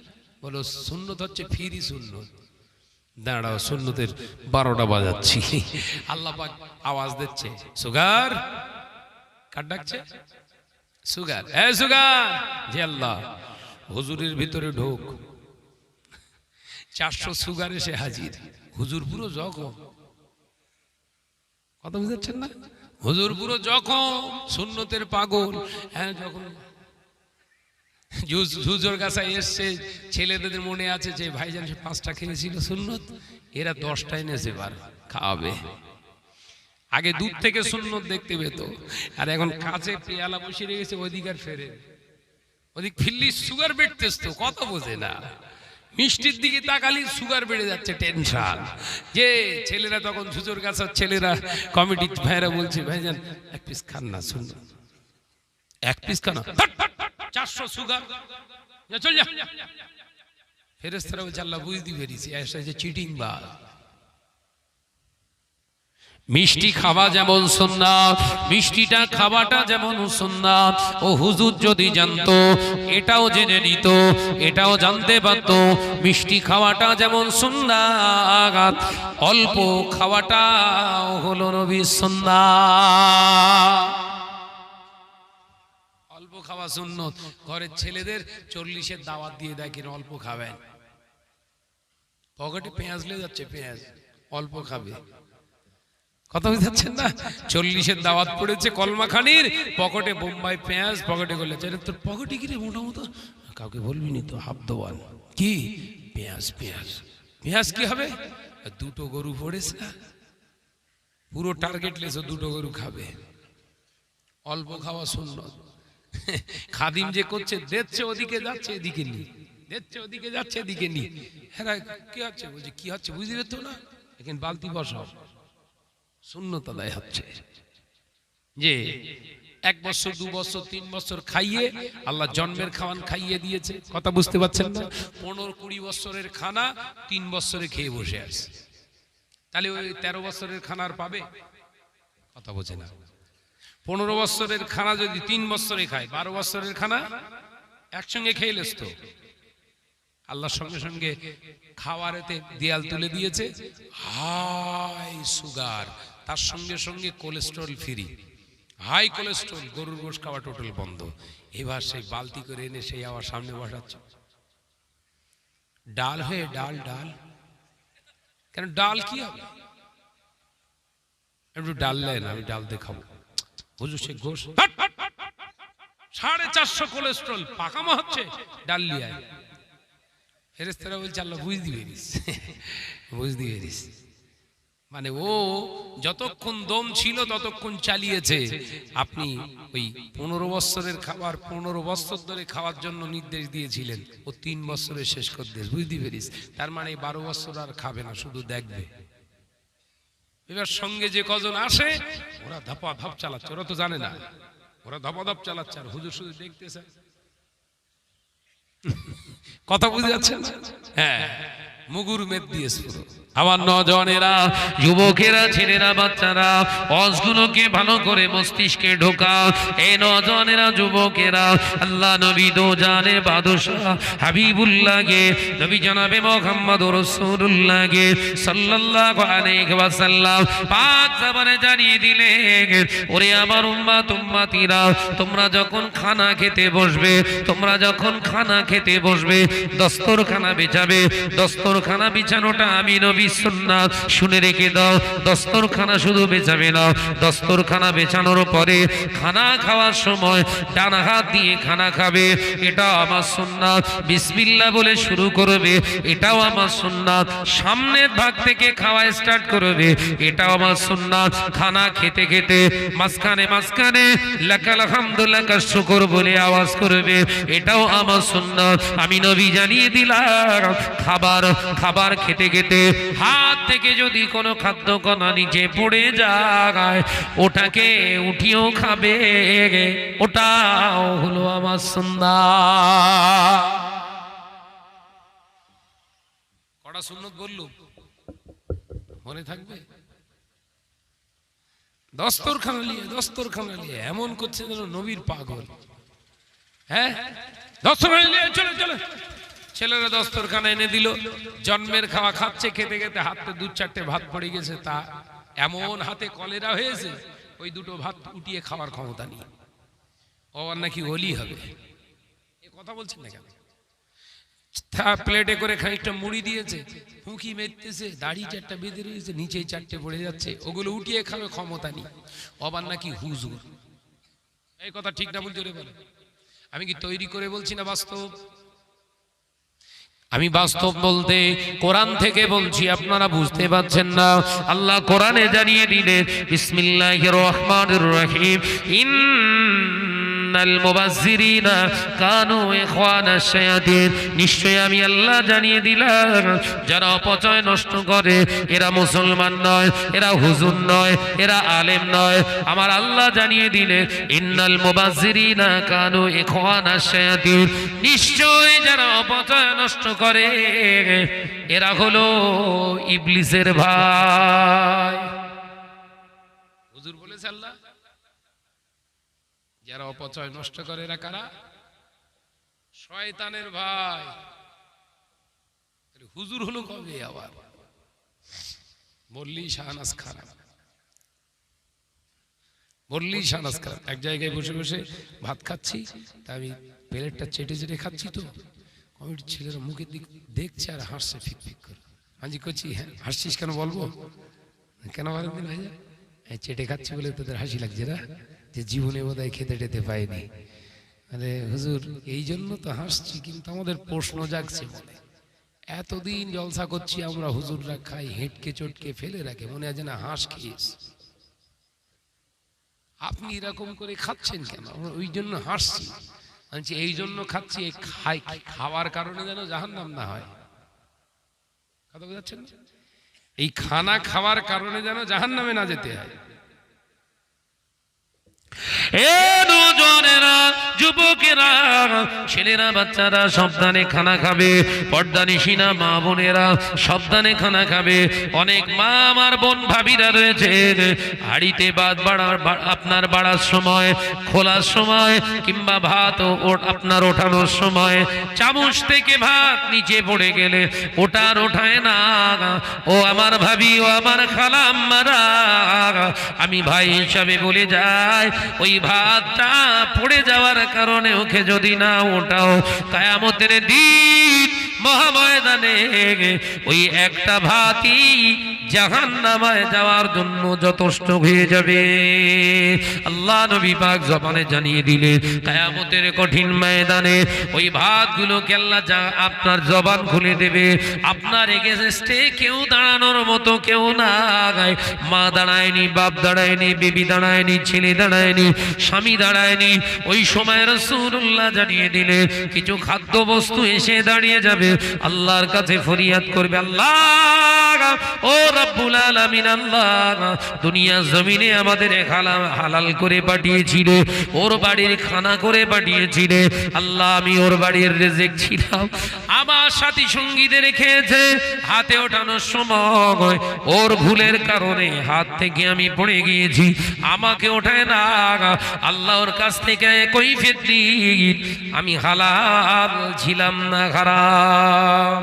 বলো, সুন্নত হচ্ছে ফিরি সুন্নত। দাঁড়াও, সুন্নতের 12টা বাজাচ্ছি। আল্লাহ পাক আওয়াজ দিচ্ছে, সুগার। কার ডাকছে? সুগার। এ সুগার, জি আল্লাহ। হুজুরের ভিতরে ঢোক। 400 সুগার এসে হাজির। হুজুর পুরো জখম। কথা বুঝাচ্ছেন না? হুজুর পুরো জখম, সুন্নতের পাগল। হ্যাঁ, যখন হুজুর কাছে এসছে, ছেলেদের মনে আছে যে ভাইজান সে 5টা খেয়েছিল সুন্নত, এরা 10টা এনেছে বার খাওয়াবে। আগে দূর থেকে সুন্নত দেখতে পেত, আর এখন কাছে পেয়ালা বসে রেখেছে, ওইদিক আর ফেরে, ওদিক ফিরলি সুগার বেড়তেছ তো, কত বোঝে না। মিষ্টির দিকে তাকালি সুগার বেড়ে যাচ্ছে, টেনশন। যে ছেলেরা তখন হুজুর কাছে, ছেলেরা কমিটি ভাইরা বলছে, ভাইজান 1 পিস খান না, শুনুন 1 পিস খান, 400 সুগার, চল যা। ফেরেশতারা বলছে, আল্লাহ বুঝতে পেরেছি, এসে চিটিং বাজ। মিষ্টি খাওয়া যেমন সুন্নাত, মিষ্টিটা খাওয়াটা যেমন সুন্নাত, ও হুজুর যদি জানতো, এটাও জেনে নিত, এটাও জানতে পারতো, মিষ্টি খাওয়াটা যেমন সুন্নাত, অল্প খাওয়াটাও হলো নবীর সুন্নাত। অল্প খাওয়া সুন্নত। ঘরের ছেলেদের 40-এর দাওয়াত দিয়ে দেয়, কিনা অল্প খাবেন, পকেটে পেঁয়াজ লেগে যাচ্ছে, পেঁয়াজ অল্প খাবে। কথা বুঝাচ্ছেন না? 40-এর দাওয়াত পড়েছে কলমাখানির, পকেটে বোম্বাই পেঁয়াজ, পকেটে করলে তোর পকেটে কি রে মোটামুটি, কাউকে বলবি নি তো, হাফ দোয়ান কি পেঁয়াজ, পেঁয়াজ পেঁয়াজ কি হবে? 2টো গরু পড়েছে না, পুরো টার্গেট লেছে, 2টো গরু খাবে। অল্প খাওয়া সুন্নত। খাদিম যে করছে, দেখছে ওদিকে যাচ্ছে, এদিকে নি, দেখছে ওদিকে যাচ্ছে, এদিকে নি। হ্যাঁ, কি হচ্ছে? বলছে, কি হচ্ছে বুঝতে পারতো না, এখানে বালতি বসাও। সুন্নত আদায় হচ্ছে যে 1 বছর 2 বছর 3 বছর খাইয়ে আল্লাহ জন্মের খাওয়ান খাইয়ে দিয়েছে। কথা বুঝতে পারছেন না? 15-20 বছরের খানা 3 বছরে খেয়ে বসে আছে, তাহলে ওই 13 বছরের খানার পাবে? কথা বোঝে না। 15 বছরের খানা যদি 3 বছরে খায়, 12 বছরের খানা একসঙ্গে খেয়ে লেস তো আল্লাহর সঙ্গে সঙ্গে খাওয়ারেতে দেয়াল তুলে দিয়েছে হাই সুগার, তার সঙ্গে সঙ্গে কোলেস্ট্রল ফ্রি, হাই কোলেস্ট্রল, গরুর গোশ খাওয়া টোটাল বন্ধ। এবার সেই বালতি করে এনে সেই আবার সামনে বসাচ্ছে, ডাল হয়ে ডাল ডাল, কেন ডাল কি হবে, একটু ডাল নেন আমি ডাল দেখাবো। বুঝো সে গোশ 450 কোলেস্ট্রল পাকামা হচ্ছে ডাল লিয়ায়। ফেরেশতারা বলছে আল্লাহ বুঝতে পেরিস, বুঝতে পেরিস, মানে ও যতক্ষণ দম ছিল ততক্ষণ চালিয়েছে। আপনি ওই 15 বছরের খাবার 15 বছর ধরে খাওয়ার জন্য নির্দেশ দিয়েছিলেন, ও 3 বছরে শেষ করে দিয়েছে, বুঝতে পেরিস। তার মানে 12 বছর আর খাবে না, শুধু দেখবে। এবার সঙ্গে যে কজন আসে ওরা ধাপা ধাপ চালাচ্ছে, ওরা তো জানে না, ওরা ধাপা ধাপ চালাচ্ছে আর হুজুর শুধু দেখতেছে। কথা বুঝে যাচ্ছেন? হ্যাঁ, মুগুর মেদ দিয়েছে পুরো। আমার নজনেরা, যুবকেরা, ছেলেরা, বাচ্চারা, অজগুলোকে ভালো করে মস্তিষ্কে ঢোকাও। এই নজনেরা, যুবকেরা, আল্লাহ নবী দো জানে বাদশাহ হাবিবুল্লাহকে, নবী জনাবে মুহাম্মদুর রাসূলুল্লাহকে সাল্লাল্লাহু আলাইহি ওয়াসাল্লাম পাক জবানে জানিয়ে দিলেন, ওরে আমার উম্মত উম্মতিরা, তোমরা যখন খানা খেতে বসবে, তোমরা যখন খানা খেতে বসবে, দস্তরখানা বিছাবে, দস্তরখানা বিছানোটা আমি নবী সুন্নাত, শুনে রেখে দাও। দস্তরখানা শুধু বেচাবে না, দস্তরখানা বেচানোর পরে খানা খাওয়ার সময় ডান হাত দিয়ে খানা খাবে, এটা আমার সুন্নাত। বিসমিল্লাহ বলে শুরু করবে, এটাও আমার সুন্নাত। সামনের ভাগ থেকে খাওয়া স্টার্ট করবে, এটাও আমার সুন্নাত। খানা খেতে খেতে মাঝখানে মাঝখানে লাকাল হামদু লাকাশ শুকর বলে আওয়াজ করবে, এটাও আমার সুন্নাত। আমি নবী জানিয়ে দিলাম, খাবার খাবার খেতে খেতে হাত থেকে যদি কোনো খাদ্য কণা নিচে পড়ে যায়, ওটাকে উঠিয়েও খাবে, ওটাও হলো আমার সুন্নাত। কটা সুন্নত বললুম, মনে থাকবে? দস্তরখানা নিয়ে দস্তরখানা নিয়ে এমন করছে যেন নবীর পাগল। হ্যাঁ, দস্তরখানা নিয়ে চলে চলে, ছেলেরা দস্তরখানা এনে দিল, জন্মের খাওয়া খাচ্ছে, খেতে খেতে হাতে 2-4টে ভাত পড়ে গেছে, তা এমন হাতে কলেরা হয়েছে ওই দুটো ভাত উঠিয়ে খাওয়ার ক্ষমতা নেই। ও আর নাকি ওলি হবে, এ কথা বলছেন না কেন? প্লেটে করে খানিকটা মুড়ি দিয়েছে, ফুঁকি মেরতেছে, দাড়ি 4টা বেঁধে রয়েছে, নিচেই 4টে পড়ে যাচ্ছে, ওগুলো উঠিয়ে খাবে ক্ষমতা নেই, আবার নাকি হুজুর। এই কথা ঠিক না বলতে বলে? আমি কি তৈরি করে বলছি না বাস্তব? আমি বাস্তব বলতে কোরআন থেকে বলছি, আপনারা বুঝতে পারছেন না। আল্লাহ কোরআনে জানিয়ে দিলেন, বিসমিল্লাহির রহমানির রহিম, ইন্নাল মুবাজ্জিরিনা কানু ইখওয়ানাশ শায়াতিন, নিশ্চয় আমি আল্লাহ জানিয়ে দিলাম, যারা অপচয় নষ্ট করে এরা মুসলমান নয়, এরা হুজুর নয়, এরা আলেম নয়। আমার আল্লাহ জানিয়ে দিলেন, ইন্নাল মুবাজ্জিরিনা কানু ইখওয়ানাশ শায়াতিন, নিশ্চয় যারা অপচয় নষ্ট করে এরা হলো ইবলিসের ভাই। হুজুর বলেছে আল্লাহ, যারা অপচয় নষ্ট করে এরা কারা? শয়তানের ভাই। হুজুর হলো কবে আবার? বললি শাহনাজ খারাপ, বললি শাহনাজ খারাপ। এক জায়গায় বসে বসে ভাত খাচ্ছি, তা আমি প্লেটটা চেটে চেটে খাচ্ছি, তো কমিটির ছেলেরা মুখের দিক দেখছে আর হাসছে ফিক ফিক করে। আমি করছি, হ্যাঁ হাসছিস কেন বলবো? কেন বলেন ভাই? চেটে খাচ্ছি বলে তোদের হাসি লাগছে না, যে জীবনে বোধহয় খেতে টেতে পাইনি। আরে হুজুর, এই জন্য তো হাসছি, কিন্তু আমাদের প্রশ্ন জাগছে মনে। এতদিন জলসা করছি আমরা, হুজুররা খাই হেঁটকে চটকে ফেলে রাখে, মনে হয় না হাঁস খেয়েছি। আপনি এরকম করে খাচ্ছেন কেন? আমরা ওই জন্য হাসছি। আমি এই জন্য খাচ্ছি, খাওয়ার কারণে যেন জাহান্নাম না হয়। কথা বুঝাচ্ছেন? এই খানা খাওয়ার কারণে যেন জাহান্নামে না যেতে হয়। এ নওজোয়ানেরা, যুবকেরা, ছেলেরা, বাচ্চারা সাবধানে খানা খাবে। পর্দানিশিনা মা বোনেরা সাবধানে খানা খাবে। অনেক মা আমার বোন ভাবিরা রয়েছে, হাড়িতে ভাত আপনার বাড়ার সময়, খোলার সময়, কিংবা ভাত আপনার ওঠানোর সময় চামচ থেকে ভাত নিচে পড়ে গেলে ওটার ওঠায় না। ও আমার ভাবি, ও আমার খালা আম্মারা, আমি ভাই হিসাবে বলে যাই, ওই ভাতটা পড়ে যাওয়ার কারণে ওকে যদি না ওঠাও, কিয়ামতের দিন মহাময়দানে ওই একটা ভাতই জাহান্নামে যাওয়ার জন্য যথেষ্ট হয়ে যাবে। আল্লাহ নবী পাক জবানে জানিয়ে দিলেন, কিয়ামতের কঠিন ময়দানে ওই ভাতগুলোকে আল্লাহ আপনার জবান খুলে দেবে। আপনার এগেইনস্টে কেউ দাঁড়ানোর মতো কেউ নাই। মা দাঁড়ায়নি, বাপ দাঁড়ায়নি, বিবি দাঁড়ায়নি, ছেলে দাঁড়ায়নি, স্বামী দাঁড়ায়নি। ওই সময় রাসূলুল্লাহ জানিয়ে দিলেন, কিছু খাদ্য বস্তু এসে দাঁড়িয়ে যাবে, আল্লাহর কাছে ফরিয়াদ করবে, আল্লাহ ও রব্বুল আলামিন, আল্লাহ দুনিয়া জমিনে আমাদের হালাল করে পাঠিয়েছিলে, ওর বাড়ির খানা করে পাঠিয়েছিলে, আল্লাহ আমি ওর বাড়ির রিজিক ছিলাম, আমার সাথী সঙ্গীদের খেয়েছে, হাতে ওঠানোর সময় ওর ভুলের কারণে হাত থেকে আমি পড়ে গিয়েছি, আমাকে ওঠায় না, আল্লাহর কাছ থেকে কৈফিয়ত দিন, আমি হালাল ছিলাম না হারাম।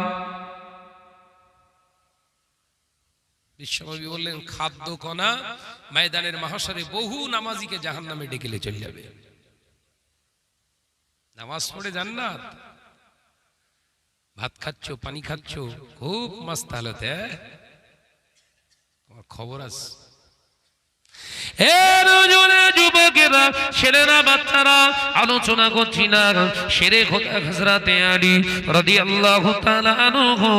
বিশ্বনবী বললেন, খাদ্য কণা ময়দানের মাহশরে বহু নামাজিকে জাহান্নামে ডেকেলে চলে যাবে। নামাজ পড়ে জান্নাত, ভাত খাচ্ছ, পানি খাচ্ছ, খুব মস্ত হালতে, তোমার খবর আছে। যুবকেরা, ছেলেরা, বাচ্চারা, আলোচনা করছি না, শেরে খোদা হযরতে আলী রাদিয়াল্লাহু তাআলা আনহু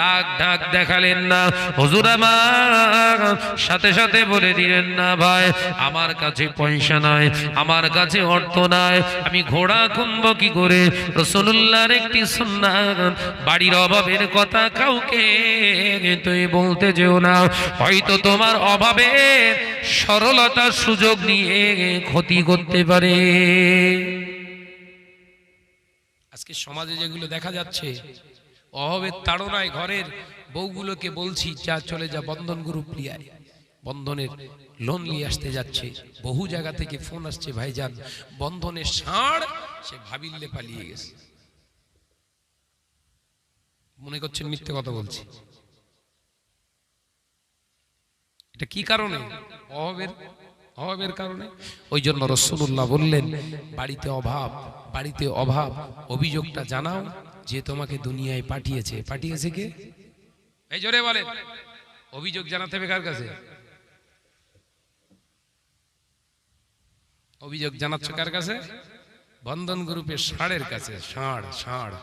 রাগ ঢাক দেখালেন না। হুজুর আমার সাথে সাথে বলে দিলেন, না ভাই, আমার কাছে পয়সা নাই, আমার কাছে অর্থ নাই, আমি ঘোড়া কিনবো কি করে? রাসূলুল্লাহর একটি সুন্নাত, বাড়ির অভাবের কথা কাউকে তুই বলতে যেও না, হয়তো তোমার অভাবের সরলতার সুযোগ নিয়ে ক্ষতি করতে পারে। আজকে সমাজে যেগুলো দেখা যাচ্ছে, অভাবের তাড়নায় ঘরের বউগুলোকে বলছি, যা চলে যা বন্ধন গ্রুপ নিয়ে, বন্ধনের লোন নিয়ে আসতে যাচ্ছে, বহু জায়গা থেকে ফোন আসছে, ভাইজান বন্ধনের ষাঁড় সে ভাবিল্লে পালিয়ে গেছে। মনে করছেন মিথ্যে কথা বলছি? এটা কি কারণে? অভাবের কারণে। ওই জন্য রাসূলুল্লাহ বললেন, বাড়িতে অভাব, অভিযোগটা জানাও যে তোমাকে দুনিয়ায় পাঠিয়েছে কে? এই জোরে বলেন, অভিযোগ জানাতে হবে কার কাছে? অভিযোগ জানাচ্ছ কার কাছে? বন্ধন গ্রুপের ষাঁড়ের কাছে। ষাঁড়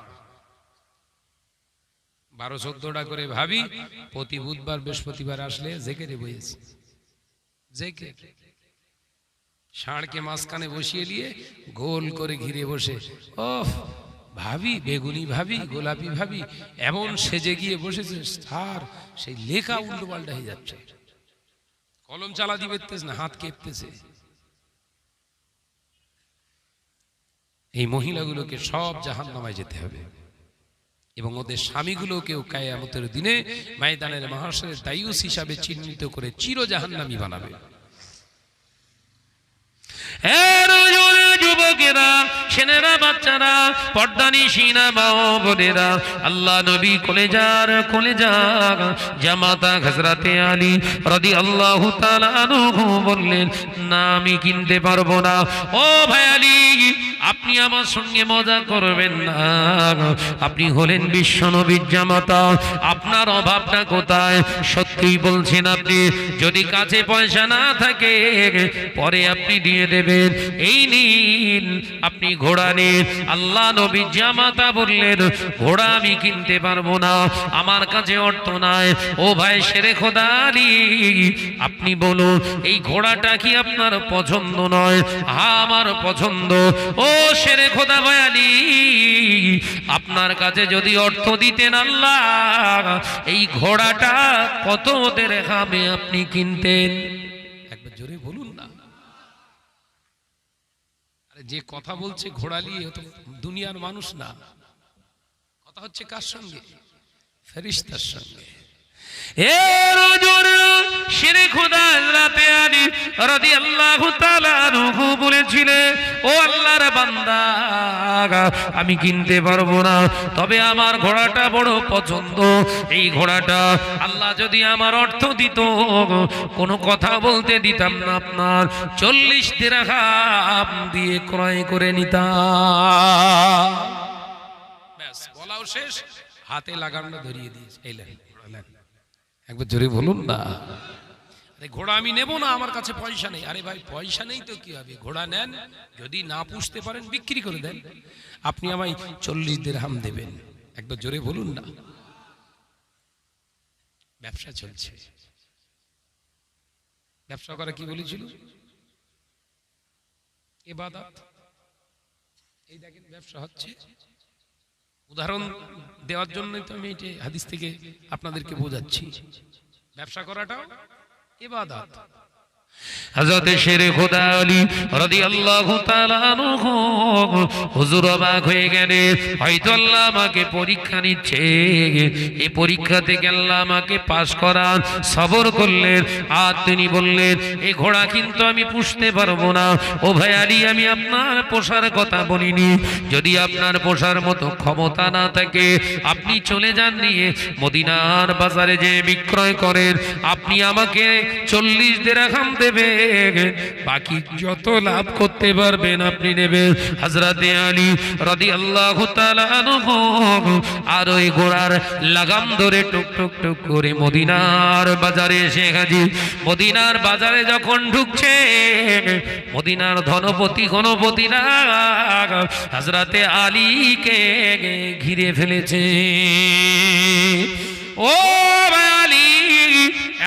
12-14টা করে ভাবি প্রতি বুধবার বৃহস্পতিবার আসলে জেকেরে বইয়েছে, জেকে ষাঁড়কে মাঝখানে বসিয়ে নিয়ে গোল করে ঘিরে বসে, ও ভাবি, বেগুনি ভাবি, গোলাপি ভাবি, এমন সেজে গিয়ে বসেছে, তার সেই লেখা উল্টো পাল্টা হয়ে যাচ্ছে, কলম চালা দিবে না, হাত কেঁপতেছে। এই মহিলাগুলোকে সব জাহান্নামে যেতে হবে এবং ওদের স্বামীগুলোকেও কিয়ামতের দিনে ময়দানের মাহশরে দায়ুস হিসাবে চিহ্নিত করে চির জাহান্নামী বানাবে। যুবকেরা, ছেলেরা, বাচ্চারা, পর্দানিশিনা মা বোনেরা, আল্লাহ নবী কলেজার জামাতা হযরতে আলী রাদিয়াল্লাহু তাআলা আনহু বললেন, না আমি কিনতে পারবো না। ও ভাই আলী, আপনি আমার সঙ্গে মজা করবেন না, আপনি হলেন বিশ্বনবীর জামাতা, আপনার অভাবটা কোথায়? সত্যিই বলছেন আপনি, যদি কাছে পয়সা না থাকে পরে আপনি দিয়ে দেবেন, এই নিন আপনি ঘোড়া নিন। আল্লাহ নবীর জামাতা বললেন, ঘোড়া আমি কিনতে পারবো না, আমার কাছে অর্থ নাই। ও ভাই শেরে খোদা আলী, আপনি বলুন এই ঘোড়াটা কি আপনার পছন্দ নয়? হ্যাঁ আমার পছন্দ। ও শেরে খোদা ভাই আলী, আপনার কাছে যদি অর্থ দিতেন আল্লাহ, এই ঘোড়াটা কত দিরহামে আপনি কিনতেন? একবার জোরে বলুন না। আরে যে কথা বলছে ঘোড়া নিয়ে, ও তো দুনিয়ার মানুষ না, কথা হচ্ছে কার সঙ্গে? ফেরেশতার সঙ্গে। এর হুজুর শিরে খোদা হযরত আলী রাদিয়াল্লাহু তাআলা আনহু বলেছিলেন, ও আল্লাহর বান্দা, আমি কিনতে পারবো না, তবে আমার ঘোড়াটা বড় পছন্দ। এই ঘোড়াটা আল্লাহ যদি আমার অর্থ দিত, কোনো কথা বলতে দিতাম না, আপনার 40 দিরহাম দিয়ে ক্রয় করে নিতাম। ব্যাস বলাও শেষ, হাতে লাগামটা ধরিয়ে দিয়েছে, এই লেন ঘোড়া নেন। একবার জোরে বলুন না। আরে ঘোড়া আমি নেব না, আমার কাছে পয়সা নেই। আরে ভাই পয়সা নেই তো কি হবে, ঘোড়া নেন, যদি না পুষতে পারেন বিক্রি করে দেন, আপনি আমায় 40 দিরহাম দেবেন। একবার জোরে বলুন না। ব্যবসা চলছে। ব্যবসা করা কি বলেছিল? ইবাদত। এই দেখেন ব্যবসা হচ্ছে। উদাহরণ দেওয়ার জন্যই তো আমি এই হাদিস থেকে আপনাদেরকে বোঝাচ্ছি, ব্যবসা করাটাও ইবাদত। হযরত শেরে খোদা আলী রাদিয়াল্লাহু তাআলা আনহু হুজুর অবাক হয়ে গেলেন, হয়তো আল্লাহ আমাকে পরীক্ষা নিচ্ছে, এই পরীক্ষা থেকে আল্লাহ আমাকে পাস করান, সবর করলেন। আর তিনি বললেন, এই ঘোড়া কিন্তু আমি পুষতে পারবো না। ও ভাই আলী, আমি আপনার পোষার কথা বলিনি, যদি আপনার পোষার মতো ক্ষমতা না থাকে আপনি চলে যান, নিয়ে মদিনার বাজারে যে বিক্রয় করেন, আপনি আমাকে 40 দিরহাম দেবে, বাকি যত লাভ করতে পারবেন আপনি নেবেন। হযরতে আলী রাদিয়াল্লাহু তাআলা আনহু আর ওই ঘোড়ার লাগাম ধরে টুক টুক টুক করে মদিনার বাজারে এসে হাজির। মদিনার বাজারে যখন ঢুকছে, মদিনার ধনপতি গণপতিরা হযরতে আলীকে ঘিরে ফেলেছে। ও ভাই আলী,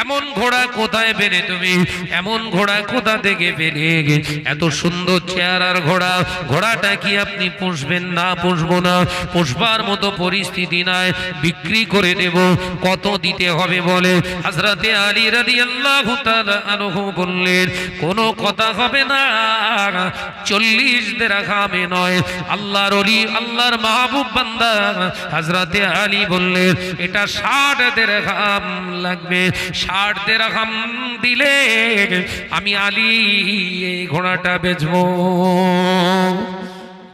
এমন ঘোড়া কোথায় পেলে তুমি? এমন ঘোড়া কোথা থেকে পেলে? এত সুন্দর চেহারার ঘোড়া, ঘোড়াটা কি আপনি পুষবেন? না, পুষবো না, পুষবার মতো পরিস্থিতি নাই, বিক্রি করে দেব। কত দিতে হবে বলে? হযরতে আলী রাদিয়াল্লাহু তাআলা আনহু বললেন, কোনো কথা হবে না, 40 দিরহামে নয়। আল্লাহর ওলি, আল্লাহর মাহবুব বান্দা হযরতে আলী বললেন, এটা 60 দিরহাম লাগবে। 60 দিরহাম দিলে আমি আলী এই ঘোড়াটা বেচবো।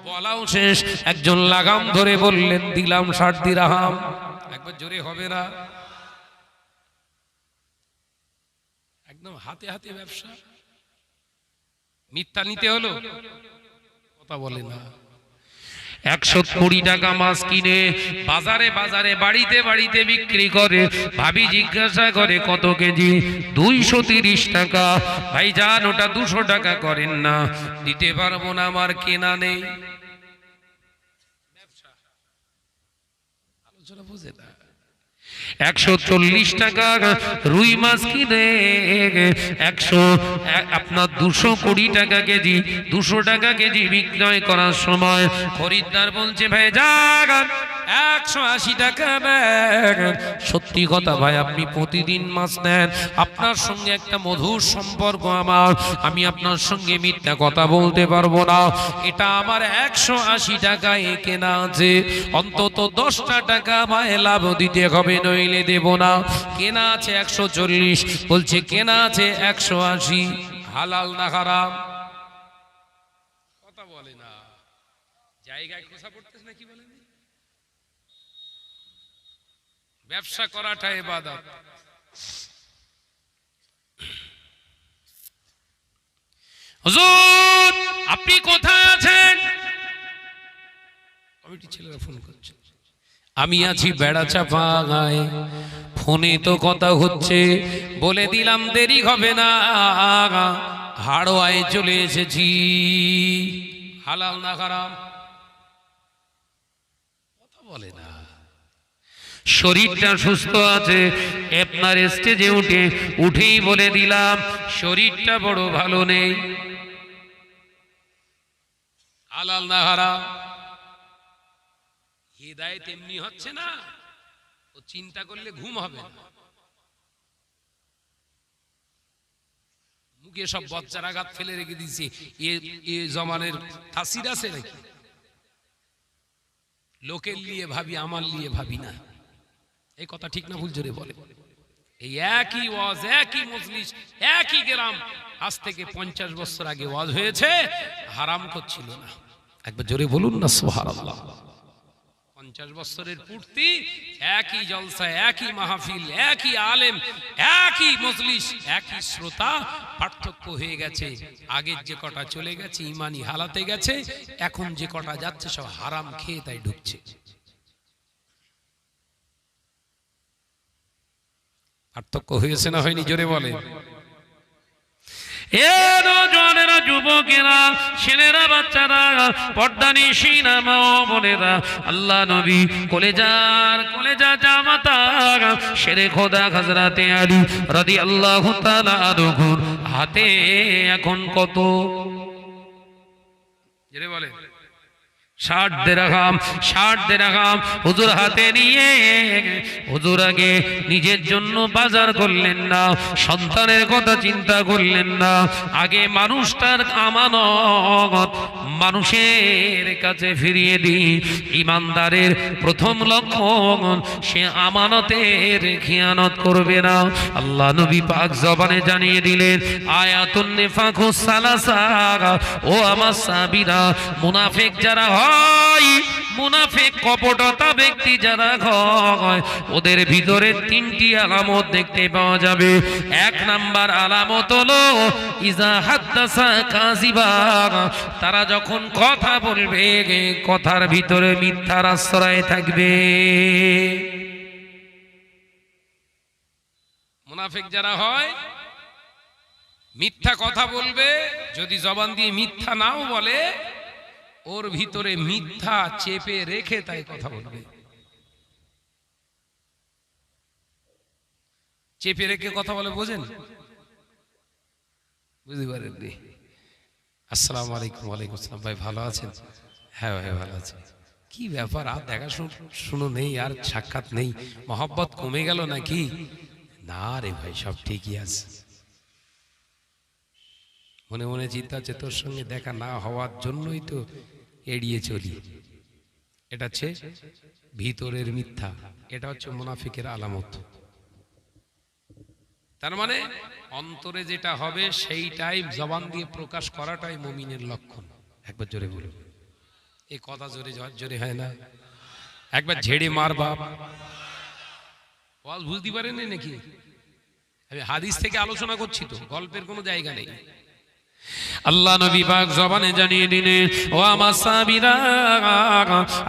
বলাও শেষ, একজন লাগাম ধরে বললেন, দিলাম 60 দিরহাম। একবার জোরে হবে না? একদম হাতে হাতে ব্যবসা। মিথ্যা নিতে হলো, কথা বলে না। 120 টাকা মাছ কিনে বাজারে বাজারে বাড়িতে বাড়িতে বিক্রি করে। ভাবি জিজ্ঞাসা করে, কত কেজি? 230 টাকা। ভাই যান, ওটা 200 টাকা করেন না। দিতে পারবো না, আমার কেনা নেই। আলোচনা বুঝে না। 140 টাকা রুই মাছ কিনে আপনার 220 টাকা কেজি, 200 টাকা কেজি বিক্রয় করার সময় খরিদ্দার বলছে, ভাই যান 180 টাকা ব্যাগ। সত্যি কথা ভাই, আপনি প্রতিদিন মাছ নেন, আপনার সঙ্গে একটা মধুর সম্পর্ক আমার, আমি আপনার সঙ্গে মিথ্যা কথা বলতে পারবো না। এটা আমার 180 টাকায় কেনা আছে, অন্তত 10টা টাকা আমায় লাভ দিতে হবে, নইলে দেব না। কেনা আছে 140, বলছে কেনা আছে 180। হালাল না হারাম? কথা বলে না। জায়গায় খোঁচা পড়তেছে না, কি বলেন? ব্যবসা করাটা ইবাদত। হুজুর আপনি কোথায় আছেন? কমিটি ছেলেরা ফোন করছে, আমি আছি বেড়াচাপায়। ফোনে তো কথা হচ্ছে, বলে দিলাম দেরি হবে না, হাড়োয়ায় চলে এসেছি। হালাল না হারাম? কথা বলে না। শরীরটা সুস্থ আছে, আপনার স্টেজে উঠেই বলে দিলাম শরীরটা বড় ভালো নেই। হালাল না হারাম? হিদায়াত এমনি হচ্ছে না, ও চিন্তা করলে ঘুম হবে না। বুকে সব বচ্চার আঘাত ফেলে রেখে দিয়েছে। এ জমানের তাসির আছে নাকি? লোকের নিয়ে ভাবি, আমার নিয়ে ভাবি না। এই কথা ঠিক না ভুল? জোরে বলে। এই একই ওয়াজ, একই মজলিস, একই গ্রাম, আজ থেকে 50 বছর আগে ওয়াজ হয়েছে, হারাম করছিল না। একবার জোরে বলুন না সুবহানাল্লাহ। 50 বছরের পূর্তি, একই জলসা, একই মাহফিল, একই আলেম, একই মজলিস, একই শ্রোতা, পার্থক্য হয়ে গেছে। আগের যে কটা চলে গেছে ইমানি হালাতে গেছে, এখন যে কটা যাচ্ছে সব হারাম খেয়ে তাই ঢুকছে। পার্থক্য হয়েছে না হয়নি? জোরে বলে। এ নওজোয়ানেরা, যুবকেরা, ছেলেরা, বাচ্চারা, পর্দানিশিনা মা ও বোনেরা, আল্লাহ নবী কলেজা জামাতা শেরে খোদা হযরতে আলী রাদিয়াল্লাহু তাআলা আনহু হাতে এখন কত? জোরে বলে। 60 দিরহাম হুজুর হাতে নিয়ে হুজুর আগে নিজের জন্য বাজার করলেন না, সন্তানের কথা চিন্তা করলেন না, আগে মানুষটার আমানত মানুষের কাছে ফিরিয়ে দিই। ইমানদারের প্রথম লক্ষণ, সে আমানতের খিয়ানত করবে না। আল্লাহ নবী পাক জবানে জানিয়ে দিলেন, আয়াতুন নিফাকুস সালাসা, ও আমার সাহাবীরা, মুনাফিক যারা হয়, মুনাফিক কপটতা ব্যক্তি যারা হয়, ওদের ভিতরে 3টি আলামত দেখতে পাওয়া যাবে। 1 নাম্বার আলামত হলো ইজা হাদ্দাসা কাযিবা, তারা যখন কথা বলবে কথার ভিতরে মিথ্যার আশ্রয় থাকবে। মুনাফিক যারা হয়, মিথ্যা কথা বলবে, যদি জবান দিয়ে মিথ্যা নাও বলে, ওর ভিতরে মিথ্যা চেপে রেখে তাই কথা বলবে। চেপে রেখে কথা বলে, বোঝেন? বুঝতে পারেননি? আসসালামু আলাইকুম। ওয়ালাইকুম আসসালাম। ভাই ভালো আছেন? হ্যাঁ ভাই ভালো আছি। কি ব্যাপার, আর দেখা শুনো নেই, আর সাক্ষাৎ নেই, মহব্বত কমে গেল নাকি? না রে ভাই, সব ঠিকই আছে। মনে মনে চিন্তা হচ্ছে, তোর সঙ্গে দেখা না হওয়ার জন্যই তো এড়িয়ে চলি। এটা হচ্ছে ভিতরের মিথ্যা, এটা হচ্ছে মুনাফিকের আলামত। তার মানে অন্তরে যেটা হবে সেইটাই জবান দিয়ে প্রকাশ করাটাই মুমিনের লক্ষণ। একবার জোরে বলুন। এই কথা জোরে জোরে হয় না? একবার ঝেড়ে মার বাপ। ওয়াজ বুঝতে পারেন নাকি? আমি হাদিস থেকে আলোচনা করছি, তো গল্পের কোনো জায়গা নেই। আল্লাহ নবী পাক জবানে জানিয়ে দিলেন, ও আমার সাহাবীরা,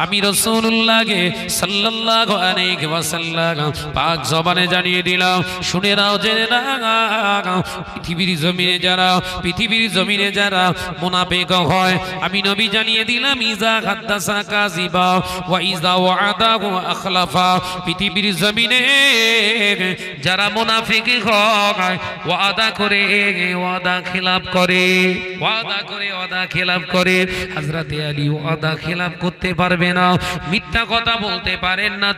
আমি রাসূলুল্লাহকে সাল্লাল্লাহু আলাইহি ওয়াসাল্লাম পাক জবানে জানিয়ে দিলাম, শুনে নাও, জেনে নাও, পৃথিবীর জমিনে যারা মুনাফিক হয়, আমি নবী জানিয়ে দিলাম, ইজা হাদ্দাসা কাযিবা ওয়া ইজা ওয়াদাহু আখলাফা। পৃথিবীর জমিনে যারা মুনাফিক হয়, ওয়াদা করে ওয়াদা খিলাফ করে, ওয়াদা খেলাফ করে। হযরতে আলী ওয়াদা খেলাফ করতে পারবে না, মিথ্যা কথা বলতে পারেন না।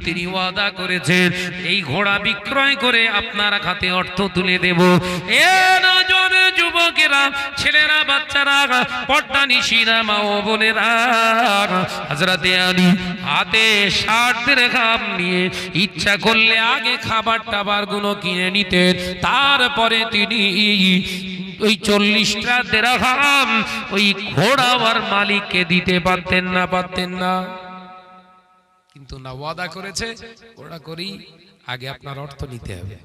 তিনি ওয়াদা করেছেন, এই ঘোড়া বিক্রয় করে আপনার হাতে অর্থ তুলে দেব। এ নওজোয়ান যুবকেরা, ছেলেরা, বাচ্চারা, পর্দানিশিরা মা ও বোনেরা, হযরতে আলী হাতে 60 দিরহাম নিয়ে ইচ্ছা করলে আগে খাবার টাবার গুলো কিনে নিতেন, তারপরে তিনি ওই 40টা দিরহাম ওই ঘোড়াওয়ার মালিককে দিতে পারতেন না। কিন্তু না, ওয়াদা করেছে, ঘোড়া করি, আগে আপনার অর্থ নিতে হবে।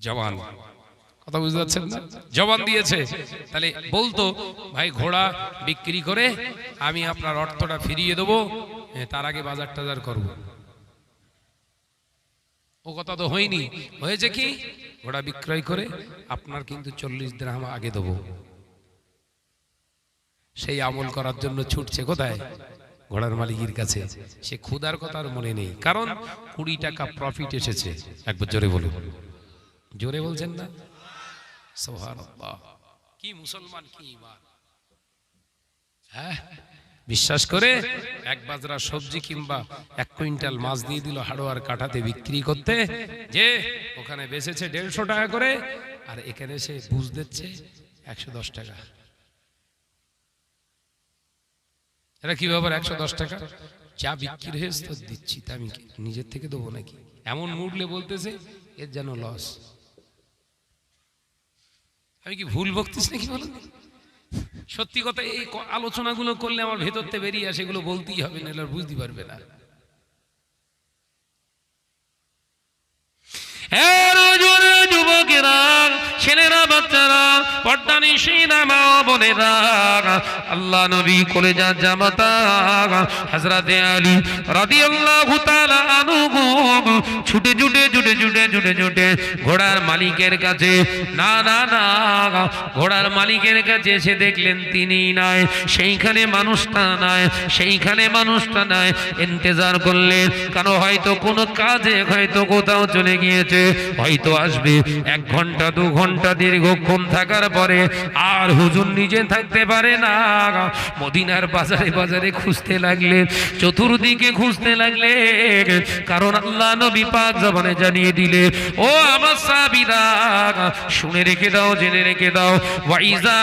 জবান, কথা বুঝতে পারছেন না? জবান দিয়েছে, তাহলে বলতো, ভাই ঘোড়া বিক্রি করে আমি আপনার অর্থটা ফিরিয়ে দেবো, তার আগে বাজার টাজার করব। ও কথা তো হয়নি। হয়েছে কি, ঘোড়া বিক্রয় করে আপনার কিন্তু 40 দিরহাম আগে দেবো। সেই আমল করার জন্য ছুটছে কোথায়? ঘোড়ার মালিকের কাছে। সে ক্ষুধার কথা আর মনে নেই, কারণ 20 টাকা প্রফিট এসেছে। একবার জোরে বলুন। জোরে বলছেন না? সুবহানাল্লাহ। কি মুসলমান, কি ঈমান! হ্যাঁ, বিশ্বাস করে 1 বাজরা সবজি কিংবা 1 কুইন্টাল মাছ দিয়ে দিল হাড়োয়ার কাঠাতে বিক্রি করতে, যে ওখানে বেচেছে 150 টাকা করে, আর এখানে এসে বুঝ দিচ্ছে 110 টাকা। এটা কি ব্যাপার? 110 টাকা চা বিক্রি হয়েছে তো দিচ্ছি, তা আমি নিজের থেকে দেবো নাকি? এমন মুডলে বলতেছে এর যেন লস। আমি কি ভুল বকতেছি নাকি বলুন? সত্যি কথা, এই আলোচনাগুলো করলে আমার ভেতর থেকে বেরিয়ে আসে, এগুলো বলতেই হবে, না বুঝতে পারবে না। যুবকেরা, ছেলেরা, বাচ্চারা, পর্দানিশীনা মা বোনেরা, আল্লাহ নবী কলেজা জামাতা হযরতে আলী রাদিয়াল্লাহু তাআলা আনহু ছুটে ছুটে ছুটে ছুটে ছুটে ছুটে ঘোড়ার মালিকের কাছে, না না না, ঘোড়ার মালিকের কাছে এসে দেখলেন তিনি নাই, সেইখানে মানুষটা নাই, সেইখানে মানুষটা নাই। ইন্তজার করলেন, কারণ হয়তো কোনো কাজে হয়তো কোথাও চলে গিয়েছে, হয়তো আসবে। 1 ঘন্টা 2 ঘন্টা দীর্ঘক্ষণ থাকার পরে আর হুজুর নিজে থাকতে পারে না, মদিনার বাজারে বাজারে খুঁজতে লাগলেন, চতুর্দিকে খুঁজতে লাগলেন। কারণ আল্লাহ নবী পাক জবানে জানিয়ে দিলে, ও আমার সাহাবীরা শুনে রেখে দাও, জেনে রেখে দাও, ওয়াইজা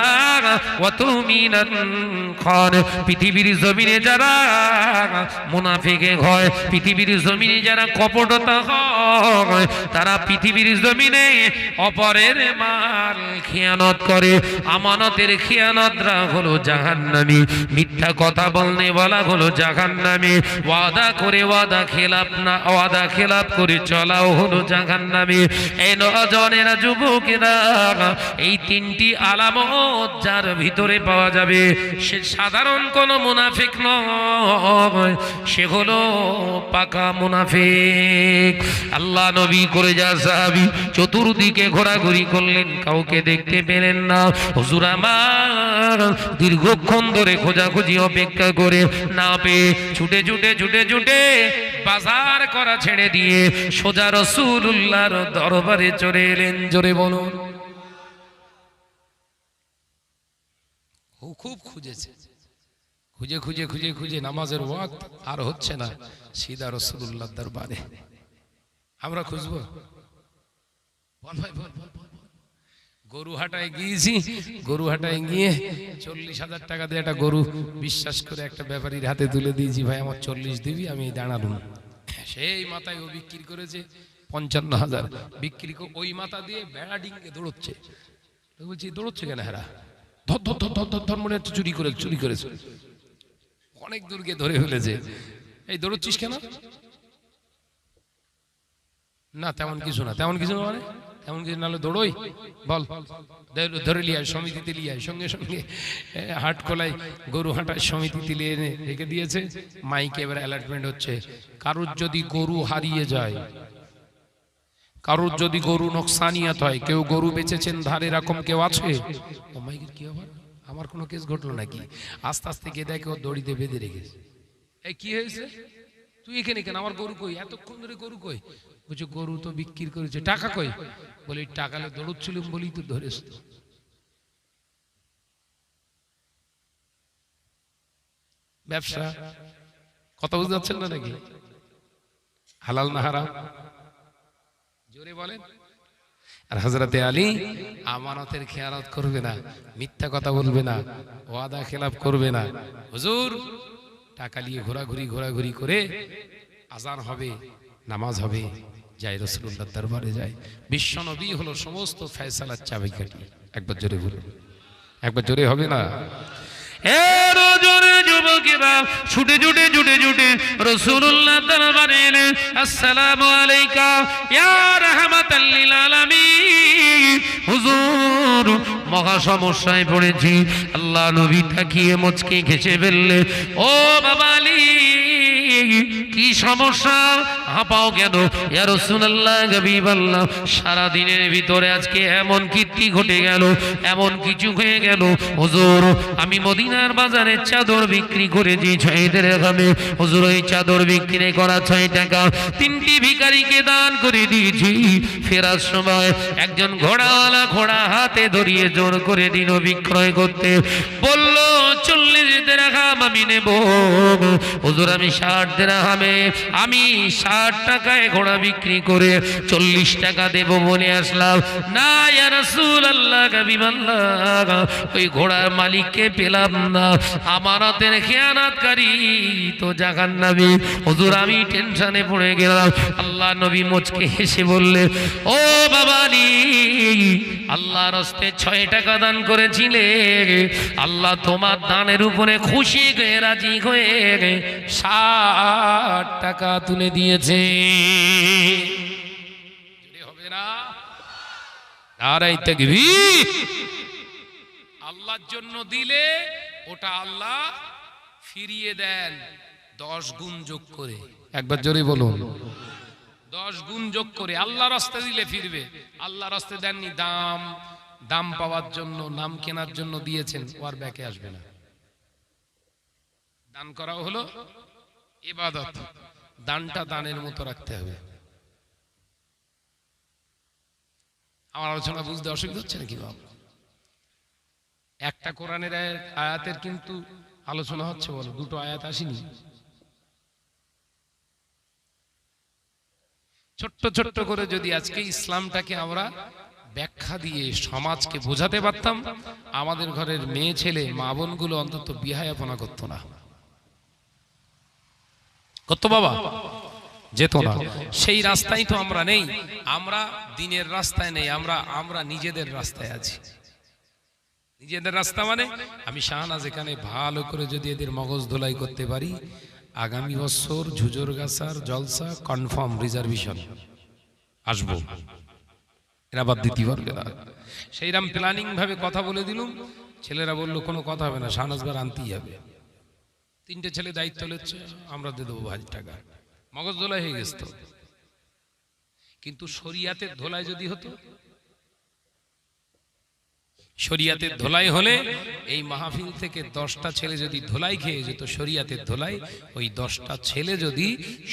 ওয়াতুমিনান খান, পৃথিবীর জমিনে যারা মুনাফিকে হয়, পৃথিবীর জমিনে যারা কপটতা হয়, তারা পৃথিবীর জমিনে অপরের মাল খেয়ানত করে। আমানতের খেয়ানতরা হলো জাহান্নামী, মিথ্যা কথা বলা হলো জাহান্নামী, ওয়াদা করে ওয়াদা খেলাপ করে চলাও হলো জাহান্নামী। এই নওজওয়ানেরা, যুবকেরা, এই 3টি আলামত যার ভিতরে পাওয়া যাবে, সে সাধারণ কোনো মুনাফিক নয়, সে হলো পাকা মুনাফিক। আল্লাহ নবী করে যা সাহাবী চতুর্দিকে ঘোরাঘুরি করলেন, কাউকে দেখতে পেলেন না। হুজুর আমার দীর্ঘক্ষণ ধরে খোঁজাখুঁজি অপেক্ষা করে না পেয়ে ছুটে ছুটে ছুটে ছুটে বাজার করা ছেড়ে দিয়ে সোজা রাসূলুল্লাহর দরবারে চলে এলেন। জোরে বলুন। ও খুব খুঁজেছে, খুঁজে খুঁজে খুঁজে খুঁজে নামাজের ওয়াক্ত আর হচ্ছে না, সিধা রাসূলুল্লাহর দরবারে। আমরা খুঁজবো? বল ভাই, বল বল বল। গরুহাটায় গিয়েছি, গরুহাটায় গিয়ে 40,000 টাকা দিয়ে একটা গরু বিশ্বাস করে একটা ব্যাপারীর হাতে তুলে দিয়েছি, ভাই আমার 40 দিবি, আমি দাঁড়ালুম। সেই মাথায় ও বিক্রি করেছে 55,000 বিক্রি করে, ওই মাথা দিয়ে বেড়া ডিঙ্গে দৌড়চ্ছে। বলছি দৌড়চ্ছে কেন? হেরা ধর ধর ধর ধর ধর মনে হচ্ছে চুরি করেছে, অনেক দূরকে ধরে ফেলেছে। এই দৌড়চ্ছিস কেন? না তেমন কিছু না, তেমন কিছু মানে তেমন কিছু নাহলে দৌড়ই, বল ধরে লিয়ায়, সমিতিতে লিয়ায়। সঙ্গে সঙ্গে হাট খোলায় গরু হাঁটার সমিতিতে লিয়ে এনে রেখে দিয়েছে। মাইকে এবার অ্যালার্টমেন্ট হচ্ছে, কারোর যদি গরু হারিয়ে যায়, কারোর যদি গরু নকসানিয়াত হয়, কেউ গরু বেচেছেন ধারে, এরকম কেউ আছে? ও মাইকের কি আবার আমার কোনো কেস ঘটলো নাকি? আস্তে আস্তে গিয়ে দেখে ও দড়িতে বেঁধে রেখেছে। এই কি হয়েছে? তুই এখানে কেন? আমার গরু কই? এতক্ষণ ধরে গরু কই? বলছে গরু তো বিক্রি করেছে। টাকা কই? বলি টাকালে দৌড়চ্ছিলাম বলি তো ধরেছ। ব্যবসা কথা বুঝতে পারছেন না নাকি? হালাল না হারাম? জোরে বলেন। আর হযরতে আলী আমানতের খেয়ানত করবে না, মিথ্যা কথা বলবে না, ওয়াদা খেলাফ করবে না। হুজুর টাকা নিয়ে ঘোরাঘুরি করে আজান হবে, নামাজ হবে, যাই রাসূলুল্লাহর দরবারে যায়। বিশ্বনবী হলো সমস্ত ফয়সালার চাবিকাঠি। একবার জোরে বলুন, একবার জোরে হবে না? যুবকেরা ছুটে ছুটে ছুটে ছুটে রাসূলুল্লাহর দরবারে এলেন। আসসালামু আলাইকা ইয়া রাহমাতাল লিল আলামিন। হুজুর মহা সমস্যায় পড়েছি। আল্লাহ নবী তাকিয়ে মুচকে হেসে ফেললেন। ও বাবা আলী, কি সমস্যা? হাঁপাও কেন? ইয়া রাসূলুল্লাহ, হাবিবাল্লাহ, সারা দিনের ভিতরে আজকে এমন কীর্তি ঘটে গেল, এমন কিছু হয়ে গেল। হুজুর আমি মদিনার বাজারে চাদর বিক্রি করেছি 6 দিরহামে। হুজুর ওই চাদর বিক্রি করা 6 টাকা 3টি ভিখারিকে দান করে দিয়েছি। ফেরার সময় একজন ঘোড়াওয়ালা ঘোড়া হাতে ধরিয়ে জোর করে দিল বিক্রয় করতে। বলল 40 দিরহাম আমি নেব। হুজুর আমি 60 দিরহামে আমি 60 টাকায় ঘোড়া বিক্রি করে 40 টাকা দেব বলে আসলাম। না ইয়া রাসূলুল্লাহ হাবিবাল্লাহ, ওই ঘোড়ার মালিককে পেলাম না, আমানতের খেয়ানতকারী তো জাহান্নামী। হুজুর আমি টেনশনে পড়ে গেলাম। আল্লাহ নবী মুচকে হেসে বললেন, ও বাবানি, আল্লাহর রাস্তে 6 টাকা দান করেছিলে, আল্লাহ তোমার দানের উপরে খুশি হয়ে রাজি হয়ে 60 টাকা তুলে দিয়েছে। হবে না? নারায়ে তাকবীর। আল্লাহর জন্য দিলে ওটা আল্লাহ ফিরিয়ে দেন 10 গুণ যোগ করে। একবার জোরে বলুন, 10 গুণ যোগ করে। আল্লাহর রাস্তায় দিলে ফিরবে। আল্লাহর রাস্তায় দেননি, দাম পাওয়ার জন্য, নাম কেনার জন্য দিয়েছেন, ওর ব্যাকে আসবে না। দান করা হলো ইবাদত, দানটা দানের মতো রাখতে হবে। আমার আলোচনা বুঝতে অসুবিধা হচ্ছে নাকি বাবা? একটা কোরআনের আয়াতের কিন্তু আলোচনা হচ্ছে, বলো দুটো আয়াত আসেনি। ছোট্ট ছোট্ট করে যদি আজকে ইসলামটাকে আমরা ব্যাখ্যা দিয়ে সমাজকে বোঝাতে পারতাম, আমাদের ঘরের মেয়ে ছেলে মা বোনগুলো অন্তত বিহায়াপনা করতো না। করতো বাবা? যেত না। সেই রাস্তায় তো আমরা নেই। আমরা দিনের রাস্তায় নেই, আমরা নিজেদের রাস্তায় আছি। নিজেদের রাস্তা মানে আমি শাহনাজ এখানে ভালো করে যদি এদের মগজ ধোলাই করতে পারি, আগামী বছর ঝুজুরগাছার জলসা কনফার্ম, রিজার্ভেশন আসবো, এরা বাদ দিতে পারবে না। সেইরাম প্ল্যানিং ভাবে কথা বলে দিলুম, ছেলেরা বললো কোনো কথা হবে না, শাহনাজ বার আনতেই হবে। 3টে ছেলে দায়িত্ব নিচ্ছে, আমরা দিয়ে দেবো 1000 টাকা। মগজ ধোলাই হয়ে গেছে তো। কিন্তু শরিয়াতের ধোলাই যদি হতো, শরিয়াতের ধোলাই হলে এই মাহফিল থেকে 10টা ছেলে যদি ধোলাই খেয়ে যেত, শরিয়াতের ধোলাই, ওই 10টা ছেলে যদি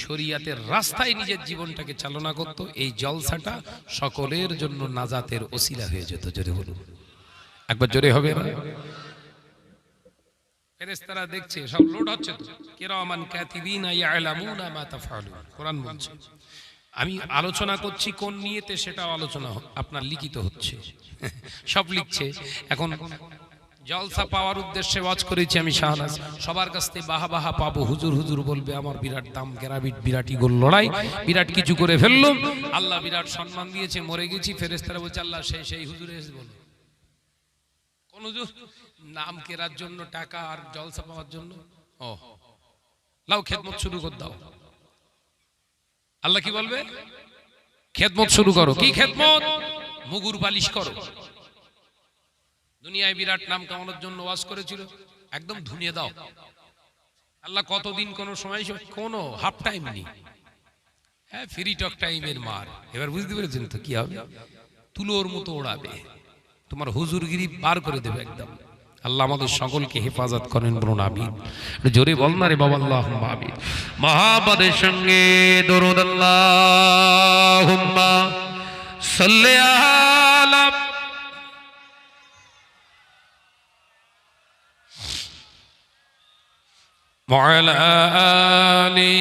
শরিয়াতের রাস্তায় নিজের জীবনটাকে চালনা করত, এই জলসাটা সকলের জন্য নাজাতের ওসিলা হয়ে যেত। জোরে বলুন, একবার জোরে হবে না? ফেরেশতারা দেখছে, সব লোড হচ্ছে তো, কিরামান কাতিবিনা ইয়ালামুনা মা তাফআলুন, কোরআন বলছে। আমি আলোচনা করছি কোন নিয়তে, সেটাও আলোচনা আপনার লিখিত হচ্ছে, সব লিখছে। এখন জলসা পাওয়ার উদ্দেশ্যে ওয়াজ করেছি আমি শাহনাজ, সবার কাছ থেকে বাহা পাবো, হুজুর হুজুর বলবে, আমার বিরাট দাম, গ্রাবিট বিরাটি গোল লড়াই, বিরাট কিছু করে ফেললাম, আল্লাহ বিরাট সম্মান দিয়েছে, মরে গেছি। ফেরেশতারা বলছে, আল্লাহ সেই হুজুরে এসে বলো, কোন হুজুর? নাম কেরার জন্য টাকা আর জলসা পাওয়ার জন্য। ও লাও খেদমত শুরু করে দাও। আল্লাহ কি বলবে? খেদমত শুরু করো। কি খেদমত? মুগুর পালিশ করো। দুনিয়ায় বিরাট নাম কামানোর জন্য ওয়াজ করেছিল, একদম ধুনিয়ে দাও। আল্লাহ কতদিন কোন সময় কোনো হাফ টাইম নেই, হ্যাঁ ফ্রি টক টাইমের মার। এবার বুঝতে পেরেছেন তো কি হবে? তুলোর মতো ওড়াবে, তোমার হুজুরগিরি বার করে দেবে একদম। আল্লাহ আমাদের সকলকে হেফাজত করেন, বলুন আমিন। জোরে বল না রে বাবা, আল্লাহুম্মা আমিন। মহাব্বতের সঙ্গে দরুদ আল্লাহুম্মা সাল্লি আলা ওয়ালা আলি।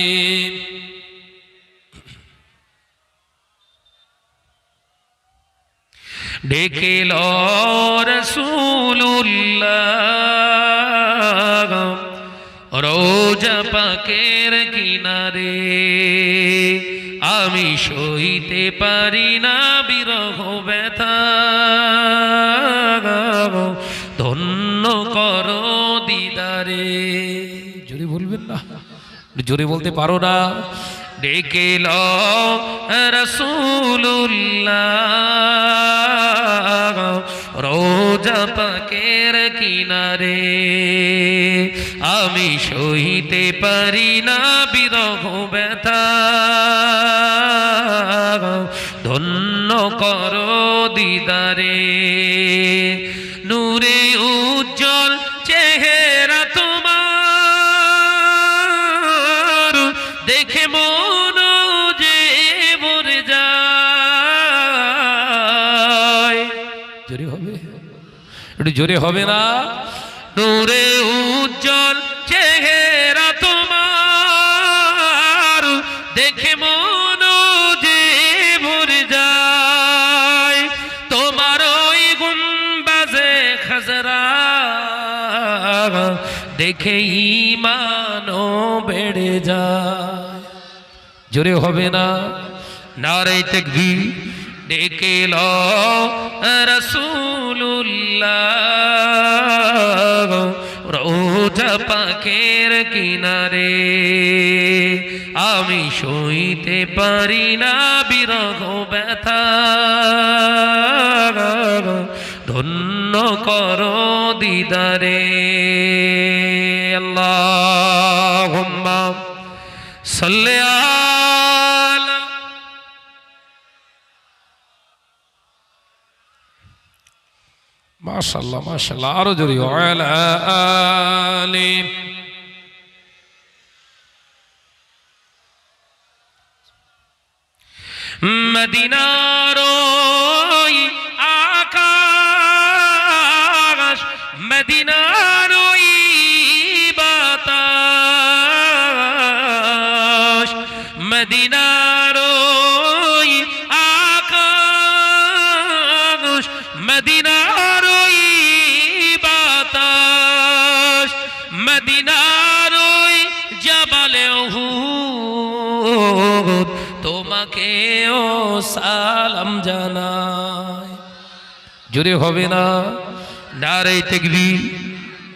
ডেকে লো রাসূলুল্লাহ রোজা পাকের কিনারে, আমি সইতে পারি না বিরহ ব্যথা, ধন্য করো দিদারে। জোরে বলবেন না? জোরে বলতে পারো না? ডেকে লো রাসূলুল্লাহ রোজা পাকের কিনারে, আমি সইতে পারি না বিরহ ব্যথা, ধন্য করো দিদারে। নূরে উজ্জ্বল চেহারা তোমার, দেখে মন যে ভরে যায়। জোরে হবে? একটু জোরে হবে না? নূরে উজ্জ্বল চেহারা তোমার, দেখে মন যে ভরে যায়। তোমার ওই গুম্বাজে খাজরা দেখে ঈমানও বেড়ে যায়। জোরে হবে না? নারে তাকবীর। ডেকে লো রাসূলুল্লাহ রোজা পাকের কিনারে, আমি সইতে পারি না বিরহ ব্যথা, ধন্য করো দিদারে। আল্লাহুম্মা সাল্লি আলা। মাশাআল্লাহ মাশাআল্লাহ, আরো জোরে ওয়ালা আলি। মদিনার ওই আকাশ, মদিনার ওই বাতাস, মদিনার ওই আকাশ, মদিনার ওই বাতাস, মদিনার ওই জাবালে উহুদ তোমাকেও সালাম জানাই। জোরে হবে না? নারে তাকবীর।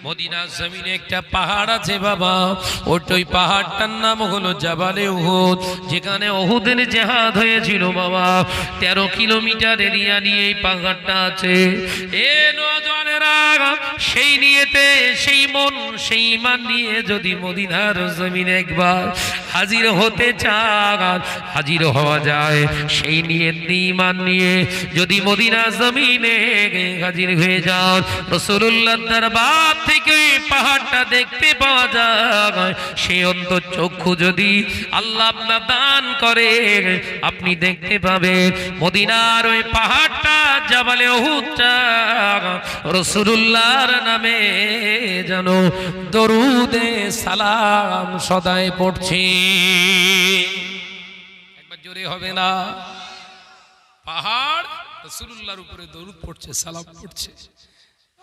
মদিনার জমিনে একটা পাহাড় আছে বাবা, ওই পাহাড়টার নাম হলো জাবালে উহুদ, যেখানে উহুদের জিহাদ হয়েছিল বাবা। 13 কিলোমিটার এরিয়া নিয়ে এই পাহাড়টা আছে। এ নওজওয়ানেরা, সেই নিয়েতে, সেই মন, সেই ঈমান নিয়ে যদি মদিনার জমিনে একবার হাজির হতে চান, হাজির হওয়া যায়। সেই নিয়ত ঈমান নিয়ে যদি মদিনার জমিনে হাজির হয়ে যান, রাসূলুল্লাহর দরবার থেকে পাহাড়টা দেখতে পাওয়া যায়। সেই অন্তর চক্ষু যদি আল্লাহ আপনার দান করে, আপনি দেখতে পাবেন মদিনার ওই পাহাড়টা, জাবালে উহুদটা রাসূলুল্লাহর নামে যেন দরুদে সালাম সদাই পড়ছে। একবার জোরে হবে না? পাহাড় রাসূলুল্লাহর উপরে দরুদ পড়ছে, সালাম পড়ছে।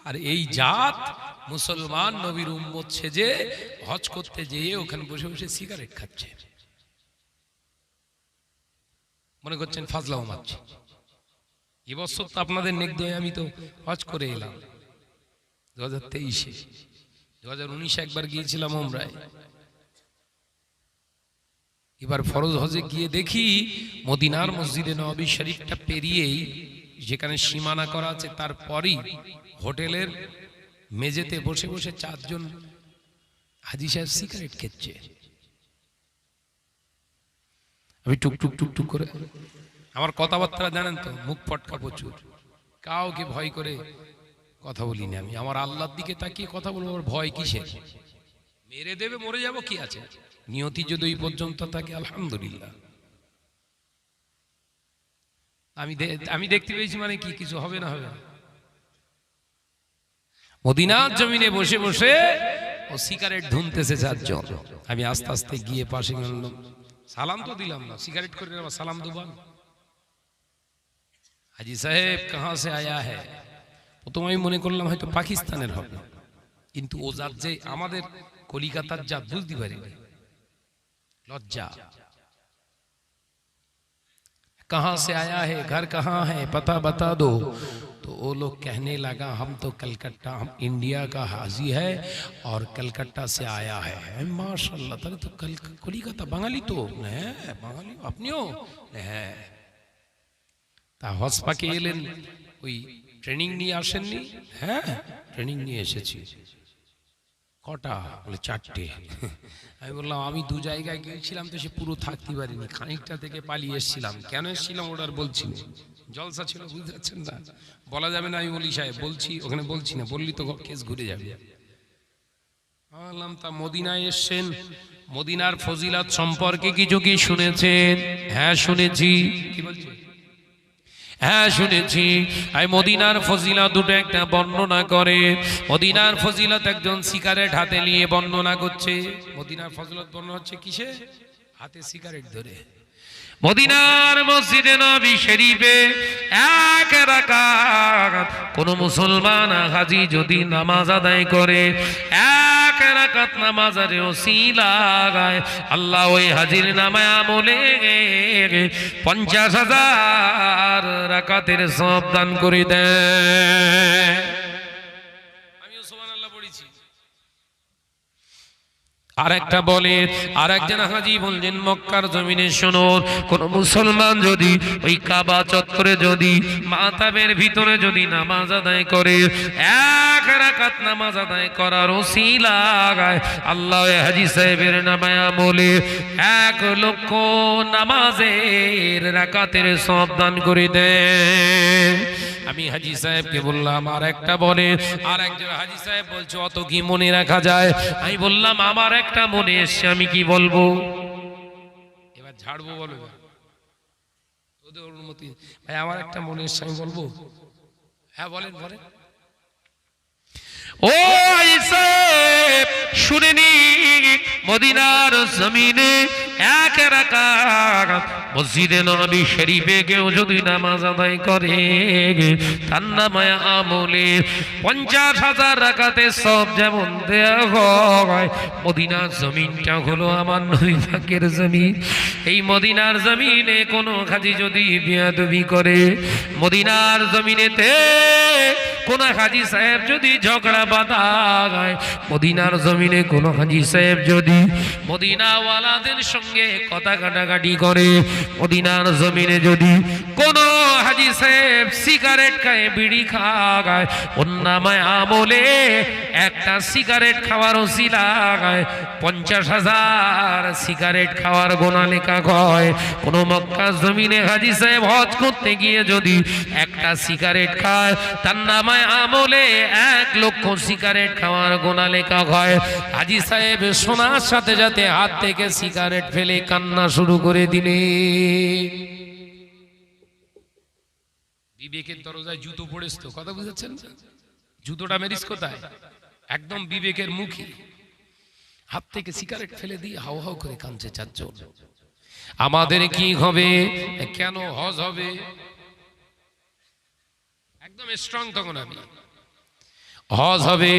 আর এই জাত মুসলমান নবীর উম্মত সেজে হজ করতে যেয়ে ওখানে বসে বসে সিগারেট খাচ্ছে, মনে করছেন ফাজলাও মারছে। এবছর তো আপনাদের নেক দিয়ে আমি তো হজ করে এলাম 2023-এ, 2019-এ একবার গিয়েছিলাম ওমরায়। এবার ফরজ হজে গিয়ে দেখি মদিনার মসজিদে নববী শরীফটা পেরিয়েই, যেখানে সীমানা করা আছে তারপরই হোটেলের মেঝেতে বসে বসে 4 জন হাজী সাহেব সিগারেট খেচ্ছে। আমি টুকটুক টুকটুক করে, আমার কথাবার্তা জানেন তো, মুখ ফটকা প্রচুর, কাউকে ভয় করে কথা বলি না আমি। আমার আল্লাহর দিকে তাকিয়ে কথা বলবো, আমার ভয় কিসের? মেরে দেবে, মরে যাব, কি আছে? নিয়তি যদি ওই পর্যন্ত থাকে আলহামদুলিল্লাহ। আমি দেখতে পেয়েছি মানে কি কিছু হবে না? হবে না। মদিনার জমিনে বসে বসে ও সিগারেট ধুনতেছে 4 জন। আমি আস্তে আস্তে গিয়ে পাশে গেলাম, সালাম তো দিলাম না, সিগারেট করে আবার সালাম দেবো? হাজি সাহেব কাহা সে আয়া হ্যায়। প্রথমে আমি মনে করলাম হয়তো পাকিস্তানের হবে, কিন্তু ও জাত যে আমাদের কলিকাতার জাত বুঝতে পারিনি। লজ্জা। कहां से आया है, घर कहां है, पता बता दो। तो वो लोग कहने लगा हम तो कलकत्ता, हम इंडिया का हाजी है और कलकत्ता से आया है। माशाल्लाह, ताहले तो कलिकाता बांगाली तो है, बांगाली আপনিও হ্যাঁ। তা হজ পাকে এলেন ওই ট্রেনিং নিয়ে আসেননি? হ্যাঁ, ট্রেনিং নিয়ে এসেছি। কটা? বলে 4টে। আমি বললাম আমি 2 জায়গায় গিয়েছিলাম তো সে পুরো থাকতে পারিনি, খানিকটা থেকে পালিয়ে এসেছিলাম। কেন এসেছিলাম ওটার বলছি না, জলসা ছিল, বুঝতে পারছেন না, বলা যাবে না। আমি বলি সাহেব বলছি, ওখানে বলছি না, বললি তো কেস ঘুরে যাবে। বললাম তা মদিনায় এসেছেন, মদিনার ফজিলত সম্পর্কে কিছু কি শুনেছেন? হ্যাঁ শুনেছি। কি বলছে? হ্যাঁ শুনেছি। এই মদিনার ফজিলত দুটো একটা বর্ণনা করে। মদিনার ফজিলত একজন সিগারেট হাতে নিয়ে বর্ণনা করছে। মদিনার ফজলত বর্ণনা হচ্ছে কিসে? হাতে সিগারেট ধরে। মদিনার মসজিদে নবী শরীফে এক রাকাত কোন মুসলমান হাজী যদি নামাজ আদায় করে, এক রাকাত নামাজের ওসিলায় আল্লাহ ওই হাজীর নামায় আমলে 50,000 রাকাতের সওয়াব দান করে দেয়। আমিও সুবহানাল্লাহ পড়েছি। আর একটা বলে, আর একজন হাজী বললেন মক্কার জমিনে শোনো, কোন মুসলমান যদি ওই কাবা চত্বরে যদি মাতাবের ভিতরে যদি নামাজ আদায় করে, এক রাকাত নামাজ আদায় করার ওসিলায় আল্লাহ হাজী সাহেবের নামায় আমলে 1 লক্ষ নামাজের রাকাতের সওয়াব দান করে দেয়। আমি হাজী সাহেবকে বললাম, আর একটা বলে, আর একজন হাজী সাহেব বলছে অত কি মনে রাখা যায়? আমি বললাম আমার একটা মনে এসছে, আমি কি বলবো? এবার ঝাড়বো বলো, ওদের অনুমতি। ভাই আমার একটা মনে এসছে, আমি বলবো? হ্যাঁ বলেন বলেন। ও আইসাব শুনেনি, মদিনার জমিনে এক রাকাত মসজিদে নবী শরীফে কেউ যদি নামাজ আদায় করে, তার নামায় আমলে 50,000 রাকাতে সব যেমন দেয়া হয়। মদিনার জমিনটা হলো আমার নবী পাকের জমিন। এই মদিনার জমিনে কোনো হাজী যদি বেয়াদবি করে, মদিনার জমিনেতে কোন হাজী সাহেব যদি ঝগড়া বাঁধায়, মদিনার জমিনে কোন হাজী সাহেব যদি মদিনাওয়ালাদের সঙ্গে কথা কাটাকাটি করে, মদিনার জমিনে যদি কোন হাজী সাহেব সিগারেট খায়, বিড়ি খায়, ওর নামায় আমলে একটা সিগারেট খাওয়ার ওসিলায় 50,000 সিগারেট খাওয়ার গোনা লেখা হয়। কোন মক্কা জমিনে হাজী সাহেব হজ করতে গিয়ে যদি একটা সিগারেট খায়, তার নামায় আমলে 1 লক্ষ সিগারেট খাওয়ার গোনা লেখা হয়। হাজী সাহেব শোনার সাথে সাথে হাত থেকে সিগারেট ফেলে কান্না শুরু করে দিলে। বিবেকের দরজায় জুতো পড়েছ তো, কথা বুঝাচ্ছেন? জুতোটা মেরিস কোথায়? একদম বিবেকের মুখে। হাত থেকে সিগারেট ফেলে দিয়ে হাও হাও করে কাঁদছে চারজন। আমাদের কি হবে? কেন হজ হবে? একদম স্ট্রং তখন আমি। হজ হবে,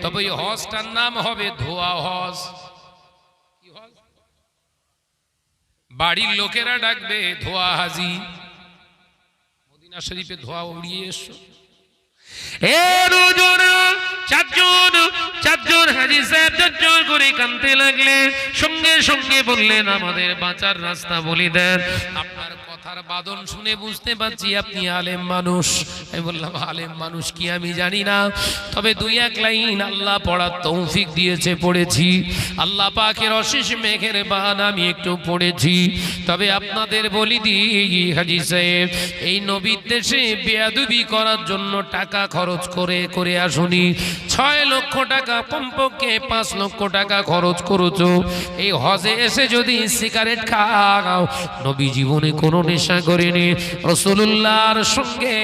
তবে এই হজটার নাম হবে ধোয়া হজ। কি হজ? বাড়ির লোকেরা ডাকবে ধোয়া হাজি। মদিনা শরীফে ধোয়া উড়িয়ে এসো। চারজন হাজী সাহেব চারজন করে কাঁদতে লাগলেন। সঙ্গে সঙ্গে বললেন আমাদের বাঁচার রাস্তা বলে দেন। আপনার কথার বাদন শুনে বুঝতে পারছি আপনি আলেম মানুষ। আমি বললাম আলেম মানুষ কি আমি জানি না, তবে 2-1 লাইন আল্লাহ পড়ার তৌফিক দিয়েছে, পড়েছি। আল্লাহ পাকের অশেষ মেঘের বান আমি একটু পড়েছি। তবে আপনাদের বলি দিই হাজী সাহেব, এই নবীর দেশে বেয়াদবি করার জন্য টাকা খরচ করে করে আসুনি। 6 লক্ষ টাকা, কমপক্ষে 5 লক্ষ টাকা খরচ করেছো। এই হজে এসে যদি সিগারেট খাও, নবী জীবনে কোনো নেশা করেনি, রাসূলুল্লাহর সঙ্গে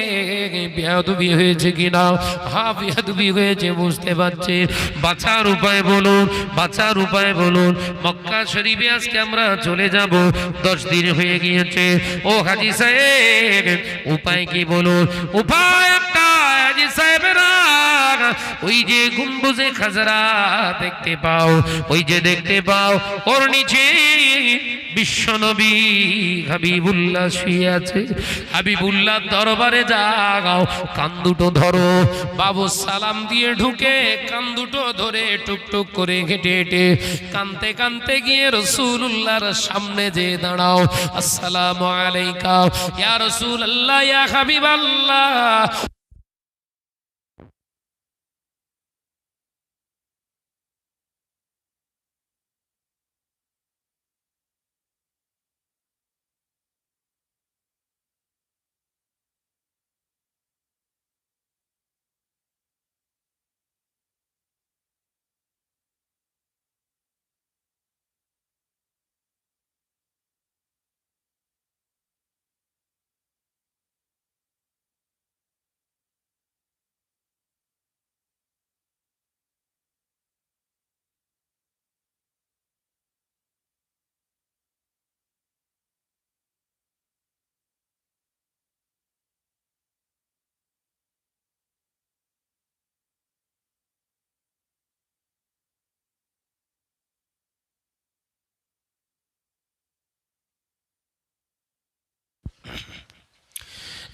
বেয়াদবি হয়েছে কিনা? হ্যাঁ বেয়াদবি হয়েছে, বুঝতে পারছে। বাঁচার উপায় বলুন, বাঁচার উপায় বলুন। মক্কা শরীফে আজকে আমরা চলে যাব, 10 দিন হয়ে গিয়েছে। ও হাজী সাহেব উপায় কি বলুন? উপায় একটা, হাজী সাহেবেরা ওই যে গম্বুজে খাজরা দেখতে পাও, ওই যে দেখতে পাও, ওর নিচে বিশ্বনবী হাবিবুল্লাহ শুয়ে আছে। হাবিবুল্লাহ দরবারে যাও, কান দুটো ধরো, বাবু সালাম দিয়ে ঢুকে কান দুটো ধরে টুকটুক করে হেঁটে হেঁটে কানতে কানতে গিয়ে রাসূলুল্লাহর সামনে যে দাঁড়াও। আসসালামু আলাইকা ইয়া রাসূলুল্লাহ, ইয়া হাবিবাল্লাহ।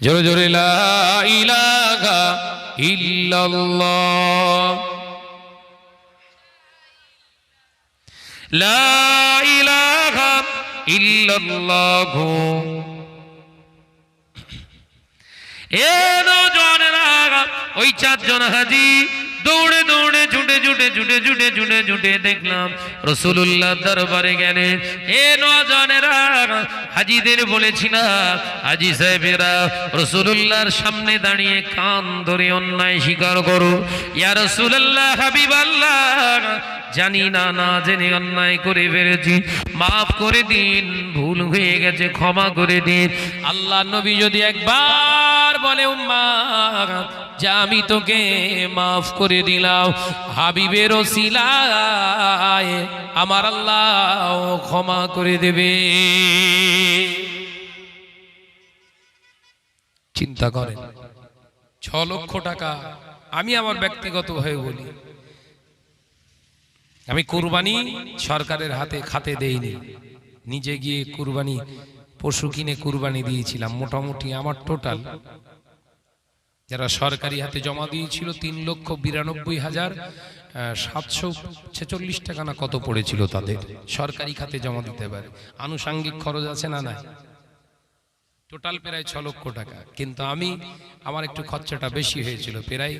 জোরে জোরে লা ইলাহা ইল্লাল্লাহ, লা ইলাহা ইল্লাল্লাহ। এ নওজওয়ানেরা, ওই চারজন হাজি দৌড়ে দৌড়ে ছুটে ছুটে ছুটে ছুটে ছুটে ছুটে দেখলাম রাসূলুল্লাহ দরবারে গেলেন। এ নওজওয়ানেরা, হাজিদের বলেছিলাম, হাজি সাহেবেরা রাসূলুল্লাহর সামনে দাঁড়িয়ে কান ধরে অন্যায় স্বীকার করো। ইয়া রাসূলুল্লাহ, হাবিবাল্লাহ, জানি না, না জেনে অন্যায় করে ফেলেছি, মাফ করে দিন, ভুল হয়ে গেছে, ক্ষমা করে দিন। আল্লাহ নবী যদি একবার বলে উম্মাহ যা আমি তোকে মাফ করে দিলাম, হাবিবের ওসিলায় আমার আল্লাহ ক্ষমা করে দেবে। চিন্তা করেন, 6 লক্ষ টাকা। আমি আমার ব্যক্তিগত হয়ে বলি, আমি কুরবানি সরকারের হাতে খাতে দেইনি, নিজে গিয়ে কুরবানি পশু কিনে কুরবানি দিয়েছিলাম। মোটামুটি আমার টোটাল যারা সরকারি হাতে জমা দিয়েছিল 3,92,746 টাকা না কত পড়েছিল তাদের, সরকারি খাতে জমা দিতে পারে। আনুষাঙ্গিক খরচ আছে না নাই, টোটাল প্রায় 6 লক্ষ টাকা। কিন্তু আমার একটু খরচাটা বেশি হয়েছিল, প্রায়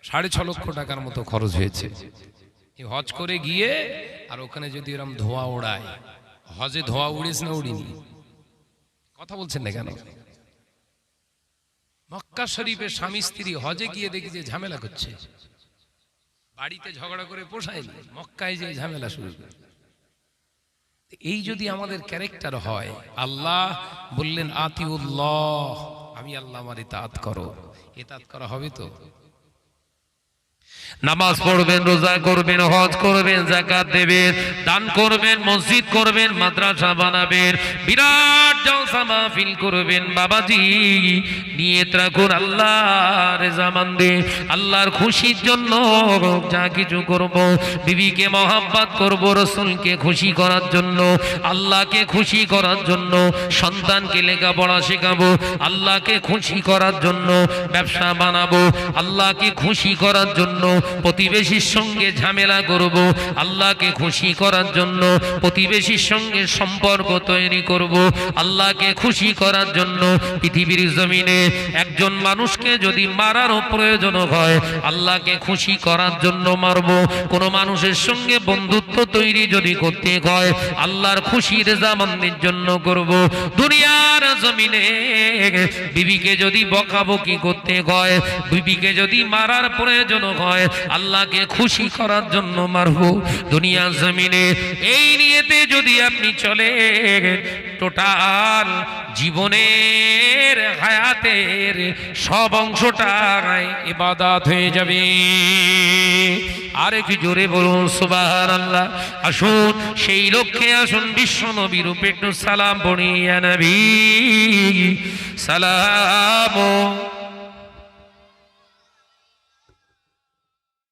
6.5 লক্ষ টাকার মতো খরচ হয়েছে। হজ করে গিয়ে আর ওখানে যদি এরকম ধোয়া ওড়ায়, হজে ধোয়া উড়িস না উড়িনি, কথা বলছেন না কেন? মক্কা শরীফের স্বামী স্ত্রী হজে গিয়ে দেখি যে ঝামেলা করছে, বাড়িতে ঝগড়া করে পোষায়নি, মক্কায় যে ঝামেলা শুরু করে। এই যদি আমাদের ক্যারেক্টার হয়, আল্লাহ বললেন আতিউল্লাহ, আমি আল্লাহ আমার ইতাআত করো, ইতাআত করা হবে তো? নামাজ পড়বেন, রোজা করবেন, হজ করবেন, যাকাত দেবেন, দান করবেন, মসজিদ করবেন, মাদ্রাসা বানাবেন, বিরাট জলসা মাহফিল করবেন। বাবাজি নিয়ত রাখুন আল্লাহর রেজামন্দে, আল্লাহর খুশির জন্য যা কিছু করব, বিবিকে মহব্বত করব রাসূলকে খুশি করার জন্য, আল্লাহকে খুশি করার জন্য, সন্তানকে লেখাপড়া শেখাবো আল্লাহকে খুশি করার জন্য, ব্যবসা বানাবো আল্লাহকে খুশি করার জন্য, প্রতিবেশীর সঙ্গে ঝামেলা করব আল্লাহকে খুশি করার জন্য, প্রতিবেশীর সঙ্গে সম্পর্ক তৈরি করব আল্লাহকে খুশি করার জন্য। পৃথিবীর জমিনে একজন মানুষকে যদি মারারও প্রয়োজন হয় আল্লাহকে খুশি করার জন্য মারব। কোন মানুষের সঙ্গে বন্ধুত্ব তৈরি যদি করতে হয় আল্লাহর খুশির রেজামন্দির জন্য করব। দুনিয়ার জমিনে বিবিকে যদি বকাবকি করতে হয়, বিবিকে যদি মারার প্রয়োজন হয় আল্লাহকে খুশি করার জন্য মারবো। দুনিয়ার জমিনে এই নিয়েতে যদি আপনি চলে, টোটাল জীবনের হায়াতের সব অংশটাই ইবাদত হয়ে যাবে। আরেক জোরে বলুন সুবহানাল্লাহ। আসুন সেই লক্ষ্যে আসুন, বিশ্ব নবীর উপরে একটু সালাম পড়ি। ইয়া নবী সালাম